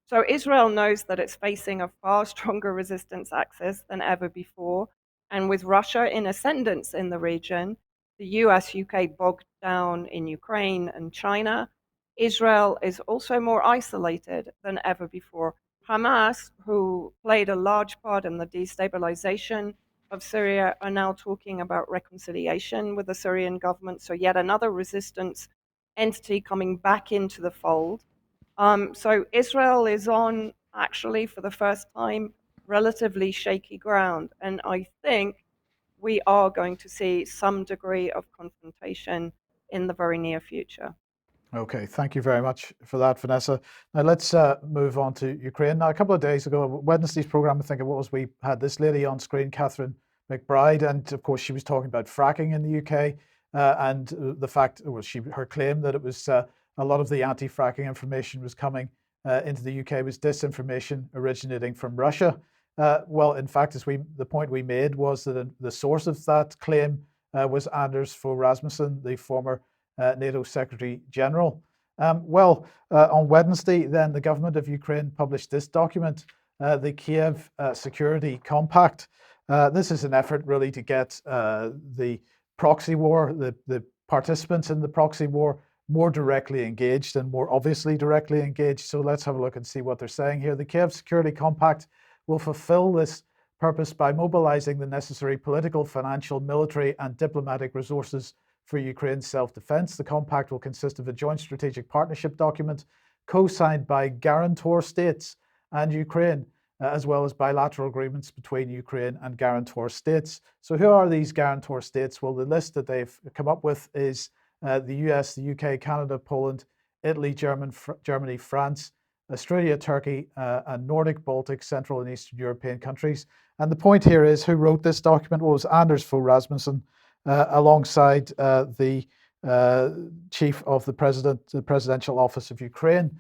So Israel knows that it's facing a far stronger resistance axis than ever before. And with Russia in ascendance in the region, the US, UK bogged down in Ukraine and China, Israel is also more isolated than ever before. Hamas, who played a large part in the destabilization of Syria, are now talking about reconciliation with the Syrian government. So yet another resistance entity coming back into the fold. So Israel is on, actually, for the first time, relatively shaky ground. And I think we are going to see some degree of confrontation in the very near future. Okay, thank you very much for that, Vanessa. Now let's move on to Ukraine. Now, a couple of days ago, Wednesday's program, I think it was, we had this lady on screen, Catherine McBride, and of course she was talking about fracking in the UK and the fact, well, her claim that it was a lot of the anti-fracking information was coming into the UK was disinformation originating from Russia. Well, in fact, the point we made was that the source of that claim was Anders Fogh Rasmussen, the former NATO Secretary General. On Wednesday, then, the government of Ukraine published this document, the Kiev Security Compact. This is an effort really to get the proxy war, the participants in the proxy war, more directly engaged and more obviously directly engaged. So let's have a look and see what they're saying here. The Kiev Security Compact will fulfill this purpose by mobilizing the necessary political, financial, military, and diplomatic resources for Ukraine's self-defense. The compact will consist of a joint strategic partnership document co-signed by guarantor states and Ukraine, as well as bilateral agreements between Ukraine and guarantor states. So who are these guarantor states? Well, the list that they've come up with is the US, the UK, Canada, Poland, Italy, Germany, France, Australia, Turkey, and Nordic, Baltic, Central and Eastern European countries. And the point here is who wrote this document was Anders Fogh Rasmussen, alongside the chief of the presidential office of Ukraine.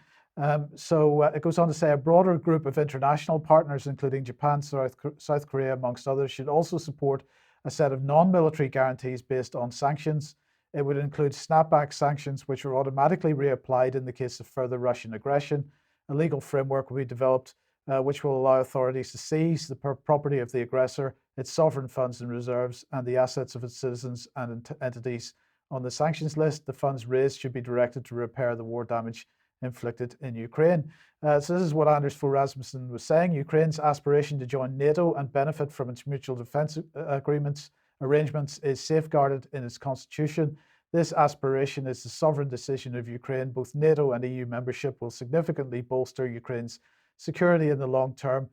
So it goes on to say a broader group of international partners, including Japan, South Korea, amongst others, should also support a set of non-military guarantees based on sanctions. It would include snapback sanctions, which are automatically reapplied in the case of further Russian aggression. A legal framework will be developed which will allow authorities to seize the property of the aggressor, its sovereign funds and reserves, and the assets of its citizens and entities on the sanctions list. The funds raised should be directed to repair the war damage inflicted in Ukraine. So this is what Anders Fogh Rasmussen was saying. Ukraine's aspiration to join NATO and benefit from its mutual defense agreements arrangements is safeguarded in its constitution. This aspiration is the sovereign decision of Ukraine. Both NATO and EU membership will significantly bolster Ukraine's security in the long term.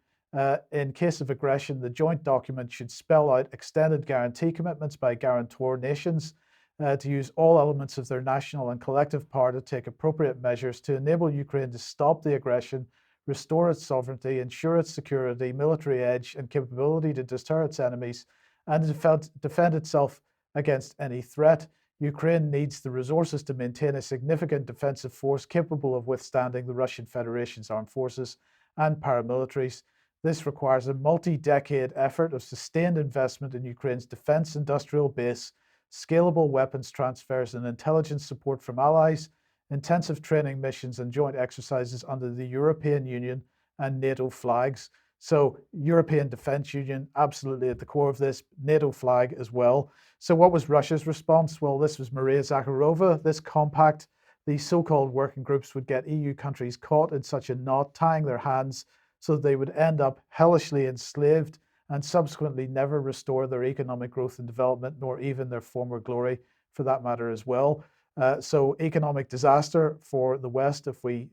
In case of aggression, the joint document should spell out extended guarantee commitments by guarantor nations to use all elements of their national and collective power to take appropriate measures to enable Ukraine to stop the aggression, restore its sovereignty, ensure its security, military edge, and capability to deter its enemies, and defend itself against any threat. Ukraine needs the resources to maintain a significant defensive force capable of withstanding the Russian Federation's armed forces and paramilitaries. This requires a multi-decade effort of sustained investment in Ukraine's defense industrial base, scalable weapons transfers and intelligence support from allies, intensive training missions and joint exercises under the European Union and NATO flags. So European Defence Union, absolutely at the core of this, NATO flag as well. So what was Russia's response? Well, this was Maria Zakharova. This compact, these so-called working groups would get EU countries caught in such a knot, tying their hands so that they would end up hellishly enslaved and subsequently never restore their economic growth and development, nor even their former glory for that matter as well. So economic disaster for the West if we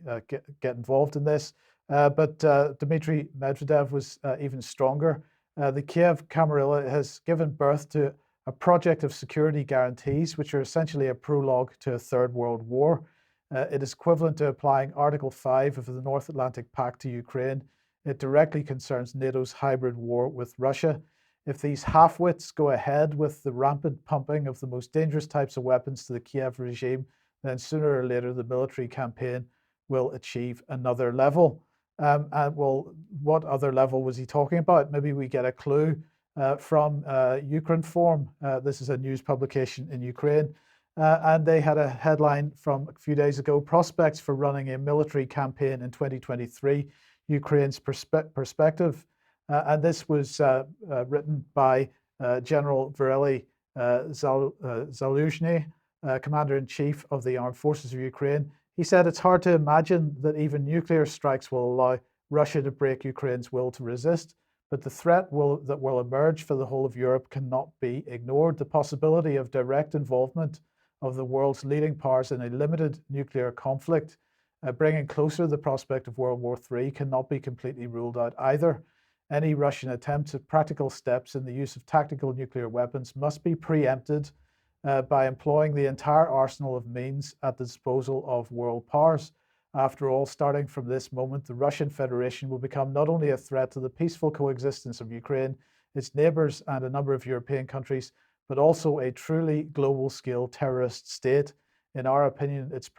get involved in this. But Dmitry Medvedev was even stronger. The Kiev Camarilla has given birth to a project of security guarantees, which are essentially a prologue to a Third World War. It is equivalent to applying Article 5 of the North Atlantic Pact to Ukraine. It directly concerns NATO's hybrid war with Russia. If these half-wits go ahead with the rampant pumping of the most dangerous types of weapons to the Kiev regime, then sooner or later the military campaign will achieve another level. Well, what other level was he talking about? Maybe we get a clue from Ukrinform. This is a news publication in Ukraine. And they had a headline from a few days ago, Prospects for Running a Military Campaign in 2023, Ukraine's Perspective. And this was written by General Beeley Zaluzhny, Commander-in-Chief of the Armed Forces of Ukraine. He said it's hard to imagine that even nuclear strikes will allow Russia to break Ukraine's will to resist, but the threat that will emerge for the whole of Europe cannot be ignored. The possibility of direct involvement of the world's leading powers in a limited nuclear conflict, bringing closer the prospect of World War III, cannot be completely ruled out either. Any Russian attempts at practical steps in the use of tactical nuclear weapons must be preempted by employing the entire arsenal of means at the disposal of world powers. After all, starting from this moment, the Russian Federation will become not only a threat to the peaceful coexistence of Ukraine, its neighbors, and a number of European countries, but also a truly global-scale terrorist state. In our opinion, it's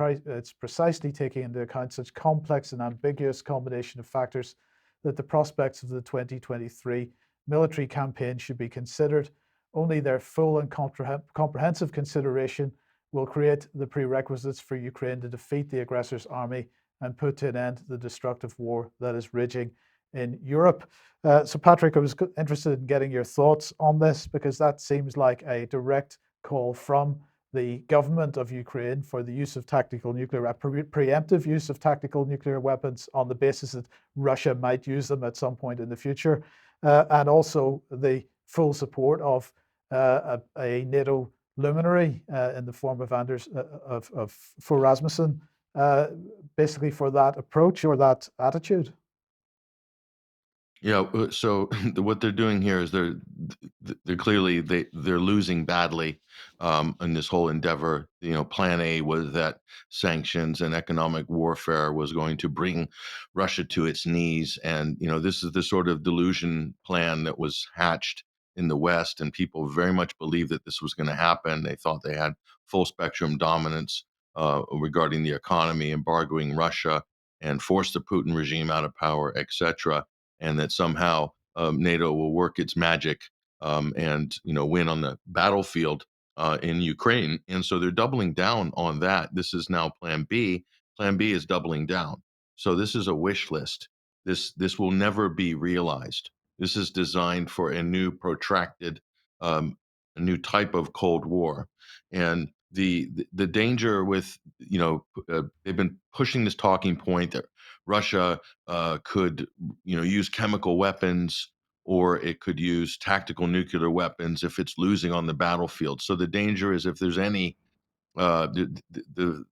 precisely taking into account such complex and ambiguous combination of factors that the prospects of the 2023 military campaign should be considered. Only their full and comprehensive consideration will create the prerequisites for Ukraine to defeat the aggressor's army and put to an end the destructive war that is raging in Europe. So Patrick, I was interested in getting your thoughts on this, because that seems like a direct call from the government of Ukraine for the use of tactical nuclear, preemptive use of tactical nuclear weapons on the basis that Russia might use them at some point in the future, and also the full support of a NATO luminary in the form of Anders of Fogh Rasmussen, basically for that approach or that attitude. Yeah, so what they're doing here is they're clearly they're losing badly in this whole endeavor. You know, Plan A was that sanctions and economic warfare was going to bring Russia to its knees, and you know, this is the sort of delusion plan that was hatched in the West, and people very much believed that this was going to happen. They thought they had full spectrum dominance regarding the economy, embargoing Russia, and force the Putin regime out of power, etc., and that somehow NATO will work its magic and win on the battlefield in Ukraine. And so they're doubling down on that. This is now Plan B. Plan B is doubling down. So this is a wish list. This will never be realized. This is designed for a new protracted, a new type of Cold War. And the danger with, they've been pushing this talking point that Russia could, use chemical weapons or it could use tactical nuclear weapons if it's losing on the battlefield. So the danger is if there's any the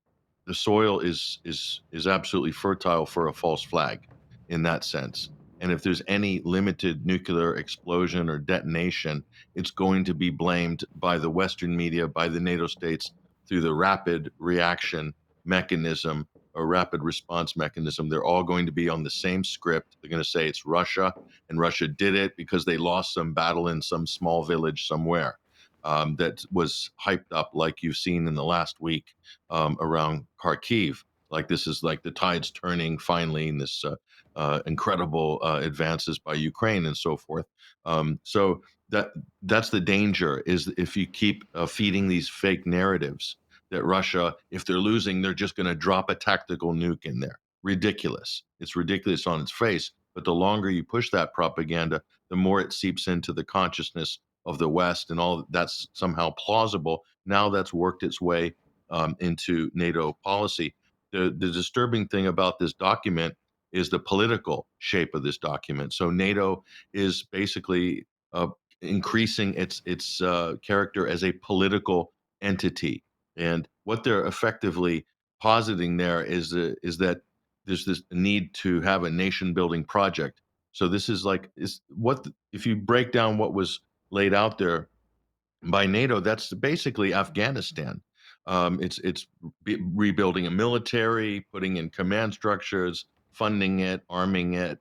soil is absolutely fertile for a false flag in that sense. And if there's any limited nuclear explosion or detonation, it's going to be blamed by the Western media, by the NATO states through the rapid reaction mechanism or rapid response mechanism. They're all going to be on the same script. They're going to say it's Russia, and Russia did it because they lost some battle in some small village somewhere. That was hyped up like you've seen in the last week around Kharkiv. Like this is like the tides turning finally in this incredible advances by Ukraine and so forth. So that's the danger, is if you keep feeding these fake narratives that Russia, if they're losing, they're just going to drop a tactical nuke in there. Ridiculous. It's ridiculous on its face. But the longer you push that propaganda, the more it seeps into the consciousness of the West, and all that's somehow plausible. Now that's worked its way into NATO policy. The disturbing thing about this document is the political shape of this document. So NATO is basically increasing its character as a political entity, and what they're effectively positing there is that there's this need to have a nation building project. So this is like if you break down what was laid out there by NATO, that's basically Afghanistan. It's rebuilding a military, putting in command structures, funding it, arming it,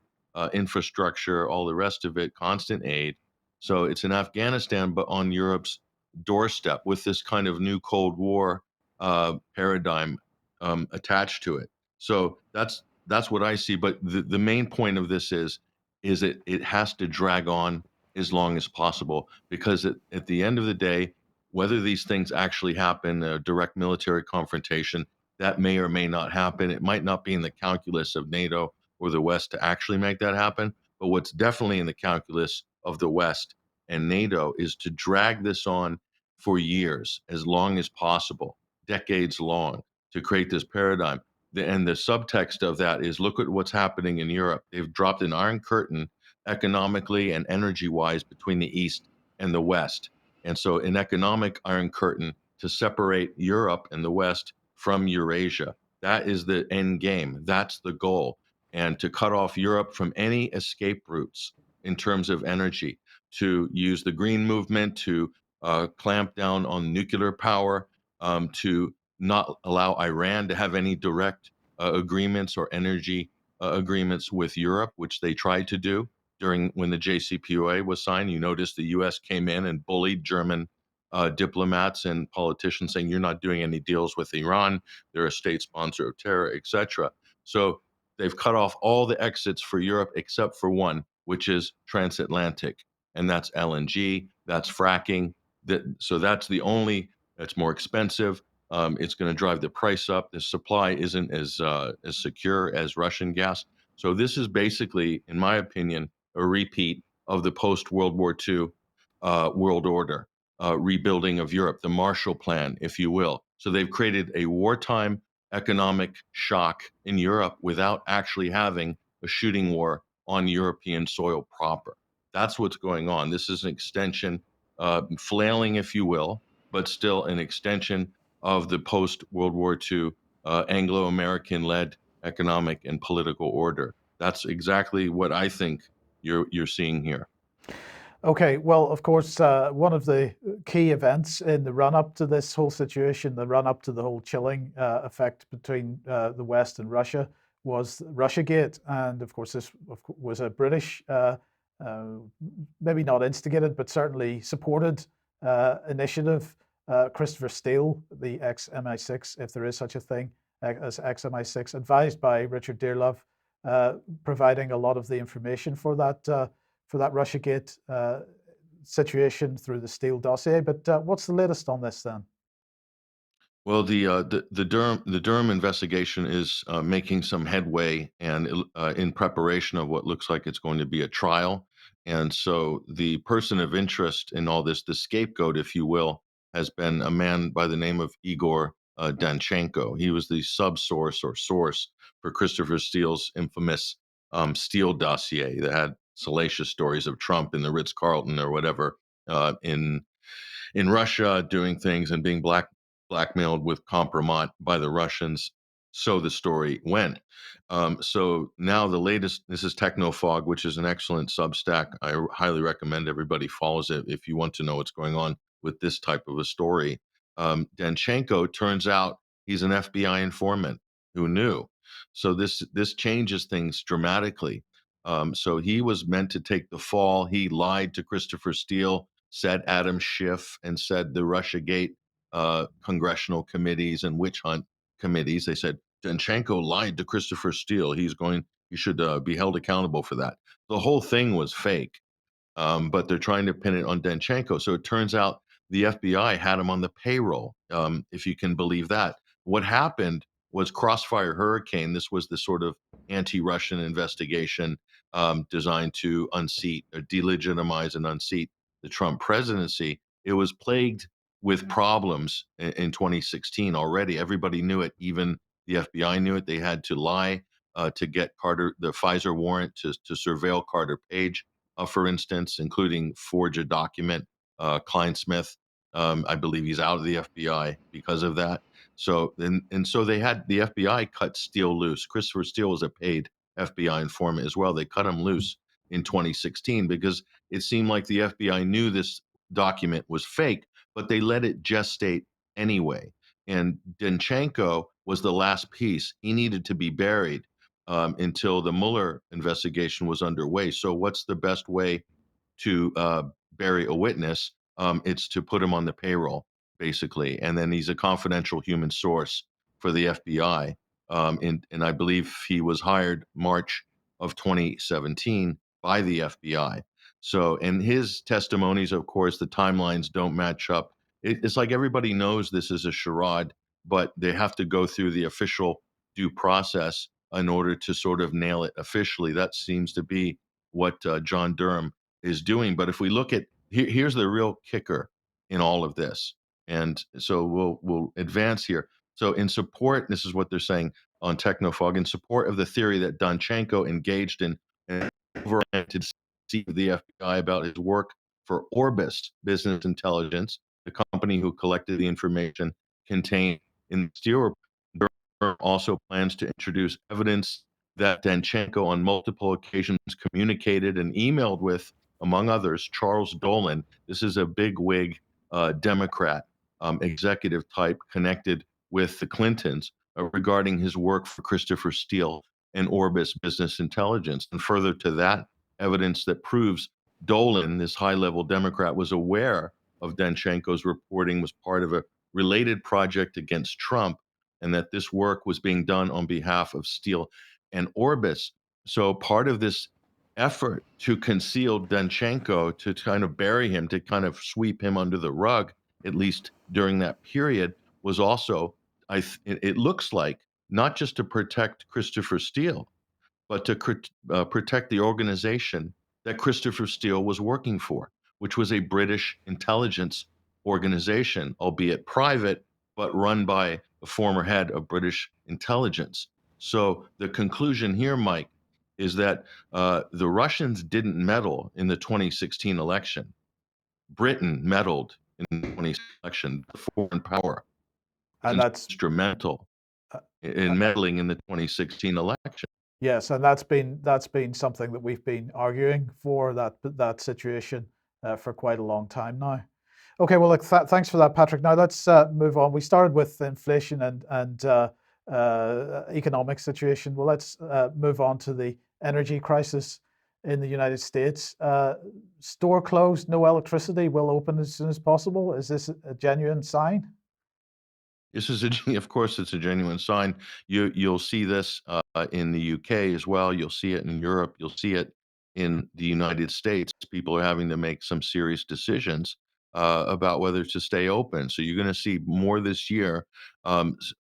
infrastructure, all the rest of it, constant aid. So it's in Afghanistan, but on Europe's doorstep with this kind of new Cold War paradigm attached to it. So that's what I see. But the main point of this is it has to drag on as long as possible, because at the end of the day, whether these things actually happen, a direct military confrontation, that may or may not happen. It might not be in the calculus of NATO or the West to actually make that happen. But what's definitely in the calculus of the West and NATO is to drag this on for years, as long as possible, decades long, to create this paradigm. And the subtext of that is, look at what's happening in Europe. They've dropped an iron curtain economically and energy wise between the East and the West. And so an economic iron curtain to separate Europe and the West from Eurasia. That is the end game. That's the goal. And to cut off Europe from any escape routes in terms of energy, to use the green movement to clamp down on nuclear power, to not allow Iran to have any direct agreements or energy agreements with Europe, which they tried to do when the JCPOA was signed. You notice the U.S. came in and bullied German diplomats and politicians, saying you're not doing any deals with Iran. They're a state sponsor of terror, etc. So they've cut off all the exits for Europe except for one, which is transatlantic, and that's LNG, that's fracking. So that's the only. That's more expensive. It's going to drive the price up. The supply isn't as secure as Russian gas. So this is basically, in my opinion, a repeat of the post-World War II world order, rebuilding of Europe, the Marshall Plan, if you will. So they've created a wartime economic shock in Europe without actually having a shooting war on European soil proper. That's what's going on. This is an extension, flailing, if you will, but still an extension of the post-World War II Anglo-American-led economic and political order. That's exactly what I think you're seeing here. Okay, well, of course, one of the key events in the run-up to this whole situation, the run-up to the whole chilling effect between the West and Russia, was Russiagate. And of course, this was a British, maybe not instigated, but certainly supported initiative. Christopher Steele, the ex-MI6, if there is such a thing as ex-MI6, advised by Richard Dearlove, providing a lot of the information for that Russiagate situation through the Steele dossier. But what's the latest on this then? Well, the Durham investigation is making some headway, and in preparation of what looks like it's going to be a trial. And so the person of interest in all this, the scapegoat, if you will, has been a man by the name of Igor Danchenko. He was the source for Christopher Steele's infamous Steele dossier that had salacious stories of Trump in the Ritz-Carlton or whatever in Russia doing things and being blackmailed with compromat by the Russians. So the story went. So now the latest, this is Technofog, which is an excellent Substack. I highly recommend everybody follows it if you want to know what's going on with this type of a story. Danchenko, turns out he's an FBI informant. Who knew? So this changes things dramatically. So he was meant to take the fall. He lied to Christopher Steele, said Adam Schiff, and said the Russiagate congressional committees and witch hunt committees. They said Danchenko lied to Christopher Steele. He should be held accountable for that. The whole thing was fake, but they're trying to pin it on Danchenko. So it turns out the FBI had him on the payroll, if you can believe that. What happened was Crossfire Hurricane. This was the sort of anti-Russian investigation designed to unseat or delegitimize and unseat the Trump presidency. It was plagued with problems in 2016 already. Everybody knew it. Even the FBI knew it. They had to lie to get the Pfizer warrant to surveil Carter Page, for instance, including forge a document. Klein Smith, I believe he's out of the FBI because of that. So so they had the FBI cut Steele loose. Christopher Steele was a paid FBI informant as well. They cut him loose in 2016 because it seemed like the FBI knew this document was fake, but they let it gestate anyway. And Danchenko was the last piece. He needed to be buried until the Mueller investigation was underway. So what's the best way to bury a witness? It's to put him on the payroll, basically. And then he's a confidential human source for the FBI. And I believe he was hired March of 2017 by the FBI. So, and his testimonies, of course, the timelines don't match up. It's like everybody knows this is a charade, but they have to go through the official due process in order to sort of nail it officially. That seems to be what John Durham is doing. But if we look at here's the real kicker in all of this, and so we'll advance here. So in support, this is what they're saying on Technofog, in support of the theory that Danchenko engaged in an overacted deceit of the FBI about his work for Orbis Business Intelligence, the company who collected the information contained in the Steele report. Durham also plans to introduce evidence that Danchenko on multiple occasions communicated and emailed with, among others, Charles Dolan. This is a bigwig Democrat executive type connected with the Clintons regarding his work for Christopher Steele and Orbis Business Intelligence. And further to that, evidence that proves Dolan, this high-level Democrat, was aware of Danchenko's reporting, was part of a related project against Trump, and that this work was being done on behalf of Steele and Orbis. So part of this effort to conceal Danchenko, to kind of bury him, to kind of sweep him under the rug, at least during that period, was also, it looks like, not just to protect Christopher Steele, but to protect the organization that Christopher Steele was working for, which was a British intelligence organization, albeit private, but run by the former head of British intelligence. So the conclusion here, Mike, is that the Russians didn't meddle in the 2016 election. Britain meddled in the 2016 election, the foreign power, And that's instrumental in meddling in the 2016 election. Yes, and that's been something that we've been arguing for, that situation for quite a long time now. Okay, well, look, thanks for that, Patrick. Now let's move on. We started with inflation and economic situation. Well, let's move on to the energy crisis in the United States. Store closed, no electricity, will open as soon as possible. Is this a genuine sign? This is of course, it's a genuine sign. You'll see this in the UK as well. You'll see it in Europe. You'll see it in the United States. People are having to make some serious decisions about whether to stay open. So you're going to see more this year,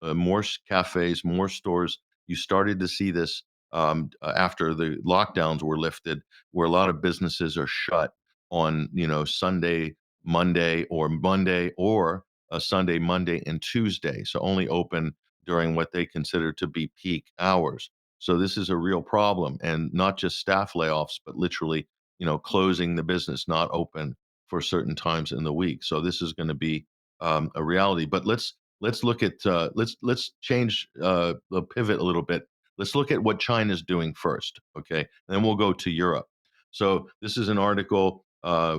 more cafes, more stores. You started to see this after the lockdowns were lifted, where a lot of businesses are shut on Sunday, Monday, or Sunday, Monday, and Tuesday. So only open during what they consider to be peak hours. So this is a real problem, and not just staff layoffs, but literally, closing the business, not open for certain times in the week. So this is going to be a reality. But let's look at let's change the pivot a little bit. Let's look at what China's doing first, okay? And then we'll go to Europe. So this is an article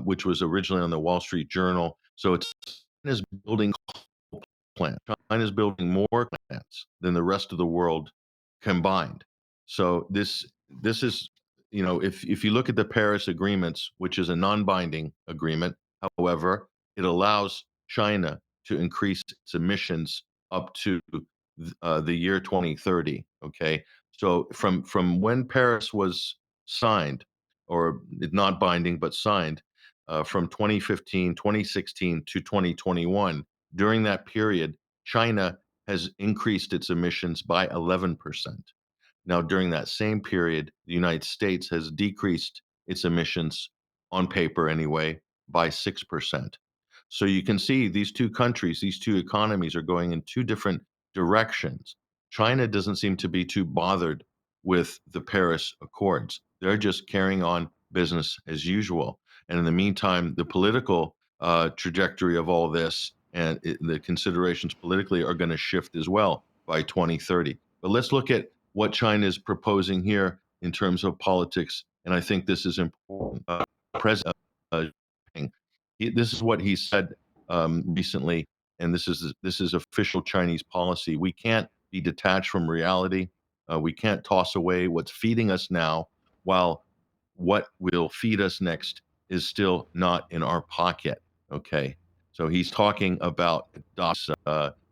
which was originally on the Wall Street Journal. So it's China's building plants. China's building more plants than the rest of the world combined. So this is, if you look at the Paris agreements, which is a non-binding agreement, however, it allows China to increase its emissions up to the year 2030. Okay, so from when Paris was signed, or not binding but signed, from 2015, 2016 to 2021, during that period, China has increased its emissions by 11%. Now, during that same period, the United States has decreased its emissions, on paper anyway, by 6%. So you can see these two countries, these two economies are going in two different directions. China doesn't seem to be too bothered with the Paris Accords. They're just carrying on business as usual. And in the meantime, the political trajectory of all this and the considerations politically are going to shift as well by 2030. But let's look at what China is proposing here in terms of politics, and I think this is important. President this is what he said recently, and this is official Chinese policy. We can't be detached from reality. We can't toss away what's feeding us now, while what will feed us next is still not in our pocket. Okay, so he's talking about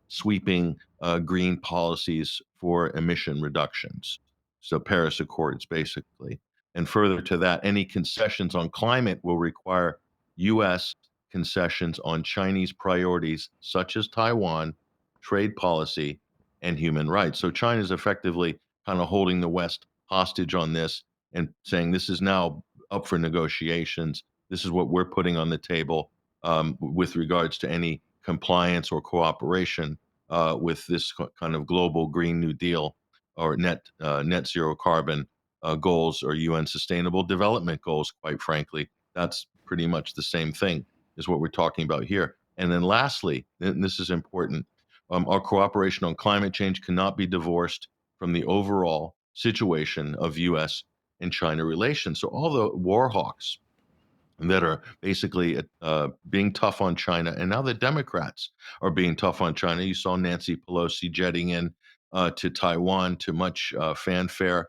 sweeping green policies for emission reductions. So Paris Accords, basically. And further to that, any concessions on climate will require U.S. concessions on Chinese priorities such as Taiwan, trade policy, and human rights. So China is effectively kind of holding the West hostage on this and saying this is now up for negotiations. This is what we're putting on the table with regards to any compliance or cooperation with this kind of global Green New Deal or net zero carbon goals, or UN Sustainable Development Goals. Quite frankly, that's pretty much the same thing is what we're talking about here. And then lastly, and this is important, our cooperation on climate change cannot be divorced from the overall situation of U.S. and China relations. So all the war hawks that are basically being tough on China, and now the Democrats are being tough on China. You saw Nancy Pelosi jetting in to Taiwan to much fanfare,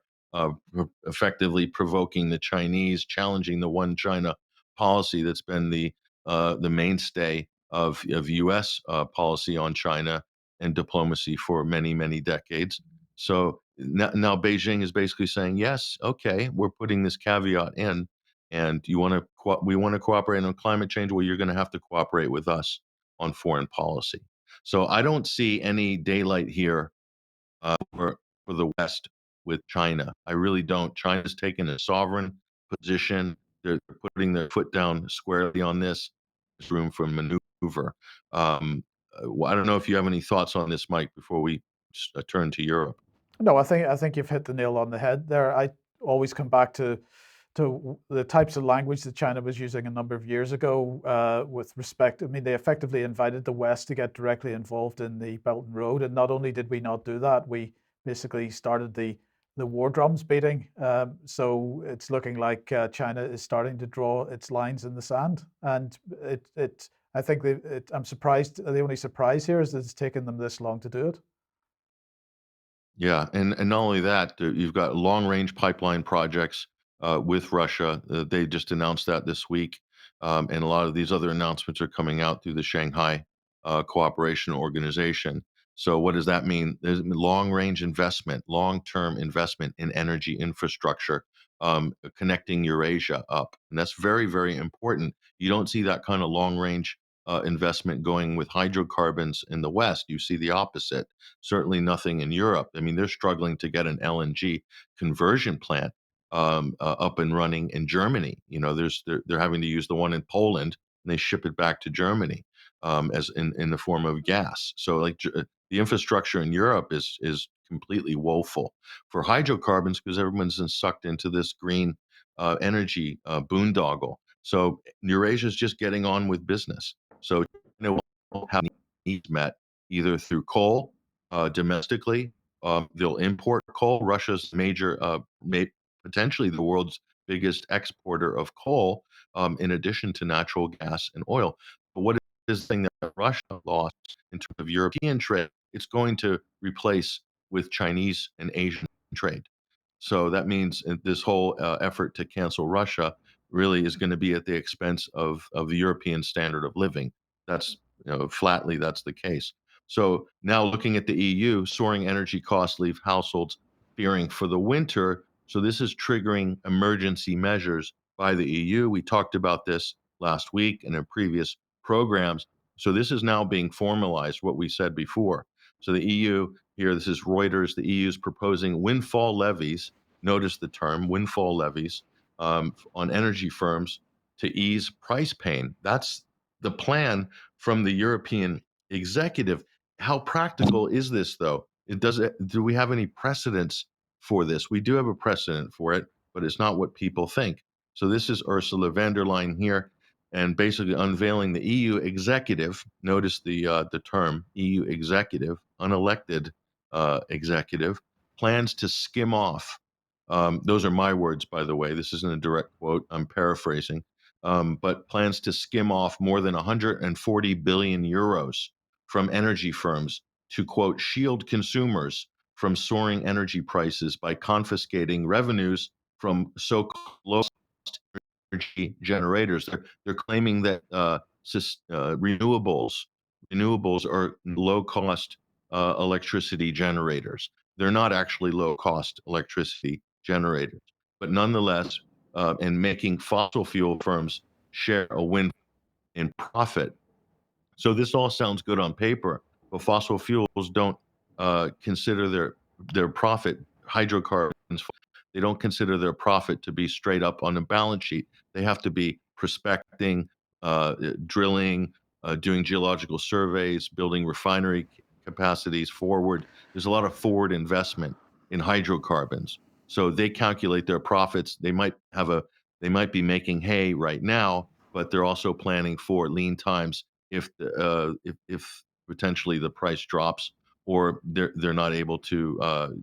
effectively provoking the Chinese, challenging the one China policy that's been the mainstay of U.S. Policy on China and diplomacy for many, many decades. So now Beijing is basically saying, yes, okay, we're putting this caveat in, and we want to cooperate on climate change. Well, you're going to have to cooperate with us on foreign policy. So I don't see any daylight here for the West with China. I really don't. China's taken a sovereign position. They're putting their foot down squarely on this. There's room for maneuver. I don't know if you have any thoughts on this, Mike, before we turn to Europe. No, I think you've hit the nail on the head there. I always come back to the types of language that China was using a number of years ago with respect. I mean, they effectively invited the West to get directly involved in the Belt and Road, and not only did we not do that, we basically started the war drums beating. So it's looking like China is starting to draw its lines in the sand, and I think I'm surprised. The only surprise here is that it's taken them this long to do it. Yeah, and not only that, you've got long-range pipeline projects with Russia. They just announced that this week, and a lot of these other announcements are coming out through the Shanghai Cooperation Organization. So what does that mean? There's long-range investment, long-term investment in energy infrastructure, connecting Eurasia up, and that's very, very important. You don't see that kind of long-range investment going with hydrocarbons in the West. You see the opposite. Certainly nothing in Europe. I mean, they're struggling to get an LNG conversion plant up and running in Germany. You know, they're having to use the one in Poland, and they ship it back to Germany as in the form of gas. So, like the infrastructure in Europe is completely woeful. For hydrocarbons, because everyone's been sucked into this green energy boondoggle. So Eurasia's just getting on with business. So China will have needs met either through coal domestically. They'll import coal. Russia's potentially the world's biggest exporter of coal, in addition to natural gas and oil. But what is the thing that Russia lost in terms of European trade? It's going to replace with Chinese and Asian trade. So that means this whole effort to cancel Russia really is going to be at the expense of the European standard of living. That's, flatly, that's the case. So now looking at the EU, soaring energy costs leave households fearing for the winter. So this is triggering emergency measures by the EU. We talked about this last week and in previous programs. So this is now being formalized, what we said before. So the EU here, this is Reuters, the EU is proposing windfall levies, notice the term, windfall levies, on energy firms to ease price pain. That's the plan from the European executive. How practical is this, though? Do we have any precedents for this? We do have a precedent for it, but it's not what people think. So this is Ursula von der Leyen here, and basically unveiling the EU executive. Notice the term EU executive, unelected executive, plans to skim off. Those are my words, by the way. This isn't a direct quote. I'm paraphrasing, but plans to skim off more than 140 billion euros from energy firms to, quote, shield consumers from soaring energy prices by confiscating revenues from so-called low-cost energy generators. They're claiming that renewables are low-cost electricity generators. They're not actually low-cost electricity generators, but nonetheless, and making fossil fuel firms share a win in profit. So this all sounds good on paper, but fossil fuels don't consider their profit. Hydrocarbons, they don't consider their profit to be straight up on the balance sheet. They have to be prospecting, drilling, doing geological surveys, building refinery capacities forward. There's a lot of forward investment in hydrocarbons. So they calculate their profits. They might be making hay right now, but they're also planning for lean times if potentially the price drops, or they're not able to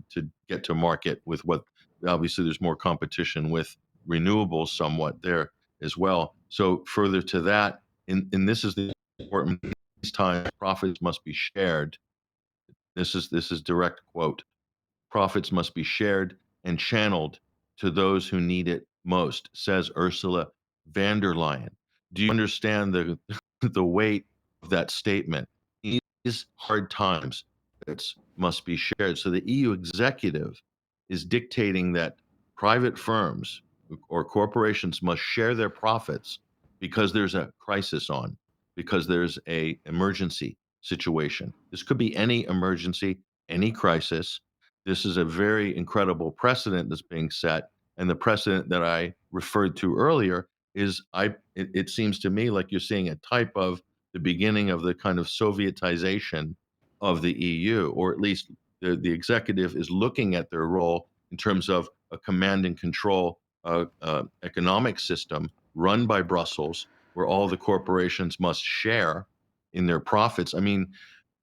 get to market with what, obviously there's more competition with renewables somewhat there as well. So further to that, and this is the important, these times profits must be shared. This is direct quote. Profits must be shared and channeled to those who need it most, says Ursula von der Leyen. Do you understand the the weight of that statement? These hard times must be shared. So the EU executive is dictating that private firms or corporations must share their profits because there's a crisis on, because there's a emergency situation. This could be any emergency, any crisis. This is a very incredible precedent that's being set. And the precedent that I referred to earlier is it seems to me like you're seeing a type of the beginning of the kind of Sovietization of the EU, or at least the executive is looking at their role in terms of a command and control economic system run by Brussels, where all the corporations must share in their profits. I mean,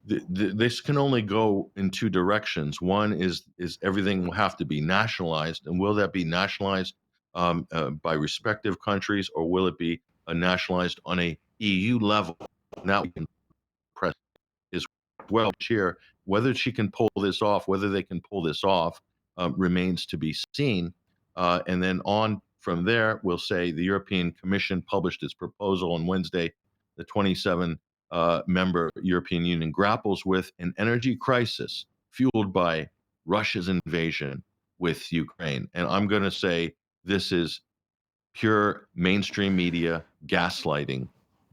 this can only go in two directions. One is everything will have to be nationalized, and will that be nationalized by respective countries, or will it be nationalized on a EU level? Now we can press is well here. Whether she can pull this off, whether they can pull this off, remains to be seen. And then on from there, we'll say the European Commission published its proposal on Wednesday. The 27 member European Union grapples with an energy crisis fueled by Russia's invasion with Ukraine. And I'm going to say this is pure mainstream media gaslighting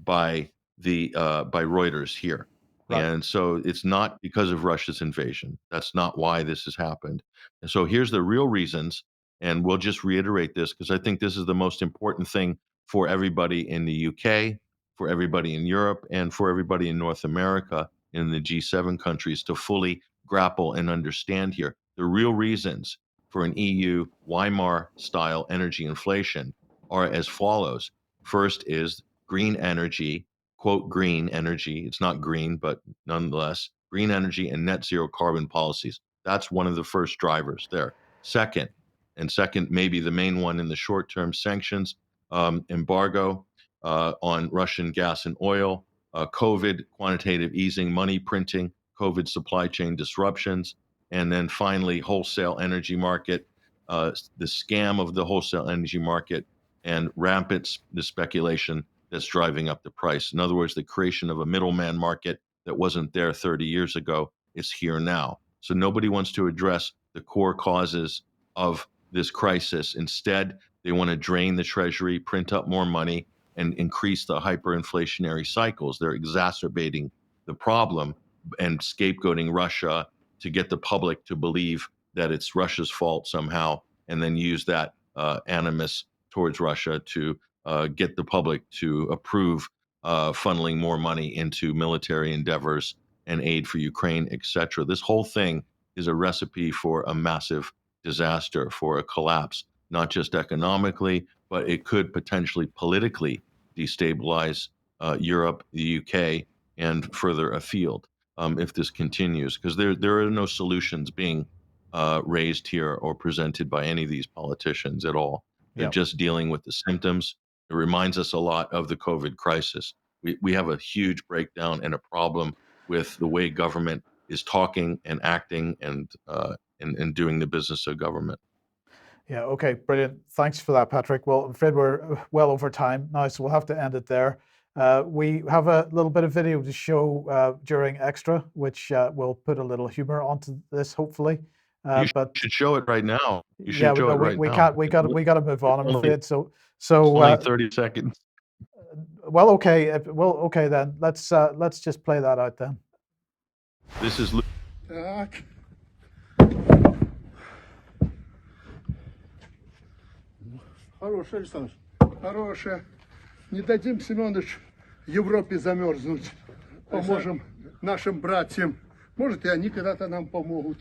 by Reuters here. Right. And so it's not because of Russia's invasion. That's not why this has happened. And so here's the real reasons, and we'll just reiterate this because I think this is the most important thing for everybody in the UK, for everybody in Europe, and for everybody in North America, in the G7 countries, to fully grapple and understand here. The real reasons for an EU Weimar-style energy inflation are as follows. First is green energy, quote, green energy. It's not green, but nonetheless, green energy and net zero carbon policies. That's one of the first drivers there. Second, maybe the main one in the short term, sanctions, embargo on Russian gas and oil, COVID, quantitative easing, money printing, COVID supply chain disruptions, and then finally, wholesale energy market, the scam of the wholesale energy market, and rampant the speculation that's driving up the price. In other words, the creation of a middleman market that wasn't there 30 years ago is here now. So nobody wants to address the core causes of this crisis. Instead, they want to drain the treasury, print up more money, and increase the hyperinflationary cycles. They're exacerbating the problem and scapegoating Russia to get the public to believe that it's Russia's fault somehow, and then use that animus towards Russia to get the public to approve funneling more money into military endeavors and aid for Ukraine, etc. This whole thing is a recipe for a massive disaster, for a collapse, not just economically, but it could potentially politically destabilize Europe, the UK, and further afield if this continues, because there are no solutions being raised here or presented by any of these politicians at all. They're just dealing with the symptoms. It reminds us a lot of the COVID crisis. We have a huge breakdown and a problem with the way government is talking and acting and doing the business of government. Yeah, okay, brilliant. Thanks for that, Patrick. Well, I'm afraid we're well over time now, so we'll have to end it there. We have a little bit of video to show during Extra, which will put a little humor onto this, hopefully. You but should show it right now. You should yeah, show it right we now. can't. We got to move on. I'm afraid. So only 30 seconds. Well, okay. Well, okay then. Let's just play that out then. This is. Так. Хорошая, Александр. Хорошая. Не дадим, Семенович, Европе замерзнуть. Поможем нашим братьям. Может, и они когда-то нам помогут.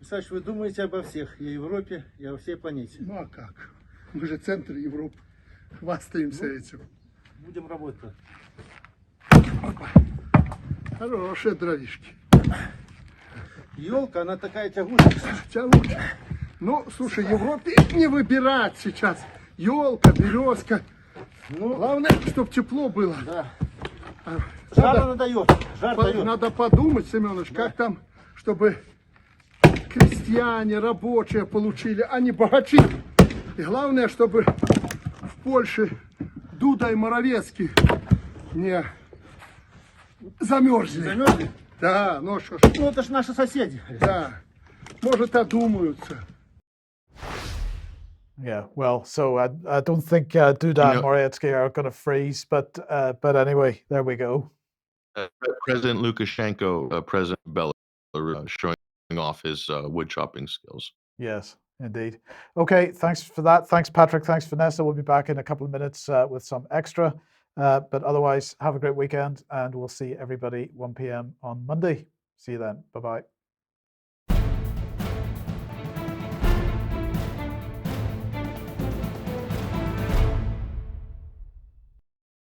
Саш, вы думаете обо всех, и Европе, и о всей планете. Ну а как? Мы же центр Европы. Хвастаемся этим. Будем работать. Опа. Хорошие дровишки. Елка, она такая тягучая. Тягучая. Ну, слушай, Европе не выбирать сейчас. Елка, березка. Ну, главное, чтобы тепло было. Да. Жар она дает. Жар дает. Надо подумать, Семенович, как там, чтобы крестьяне, рабочие получили, а не богачи. И главное, чтобы в Польше Дуда и Моровецкий не замерзли. Замерзли? Да, ну что ж. Ну это ж наши соседи. Да, может, одумаются. Yeah, well, so I don't think Duda and Morawiecki are going to freeze, but anyway, there we go. President Lukashenko, President of Belarus, showing off his wood chopping skills. Yes, indeed. Okay, thanks for that. Thanks, Patrick. Thanks, Vanessa. We'll be back in a couple of minutes with some extra. But otherwise, have a great weekend, and we'll see everybody 1 p.m. on Monday. See you then. Bye-bye.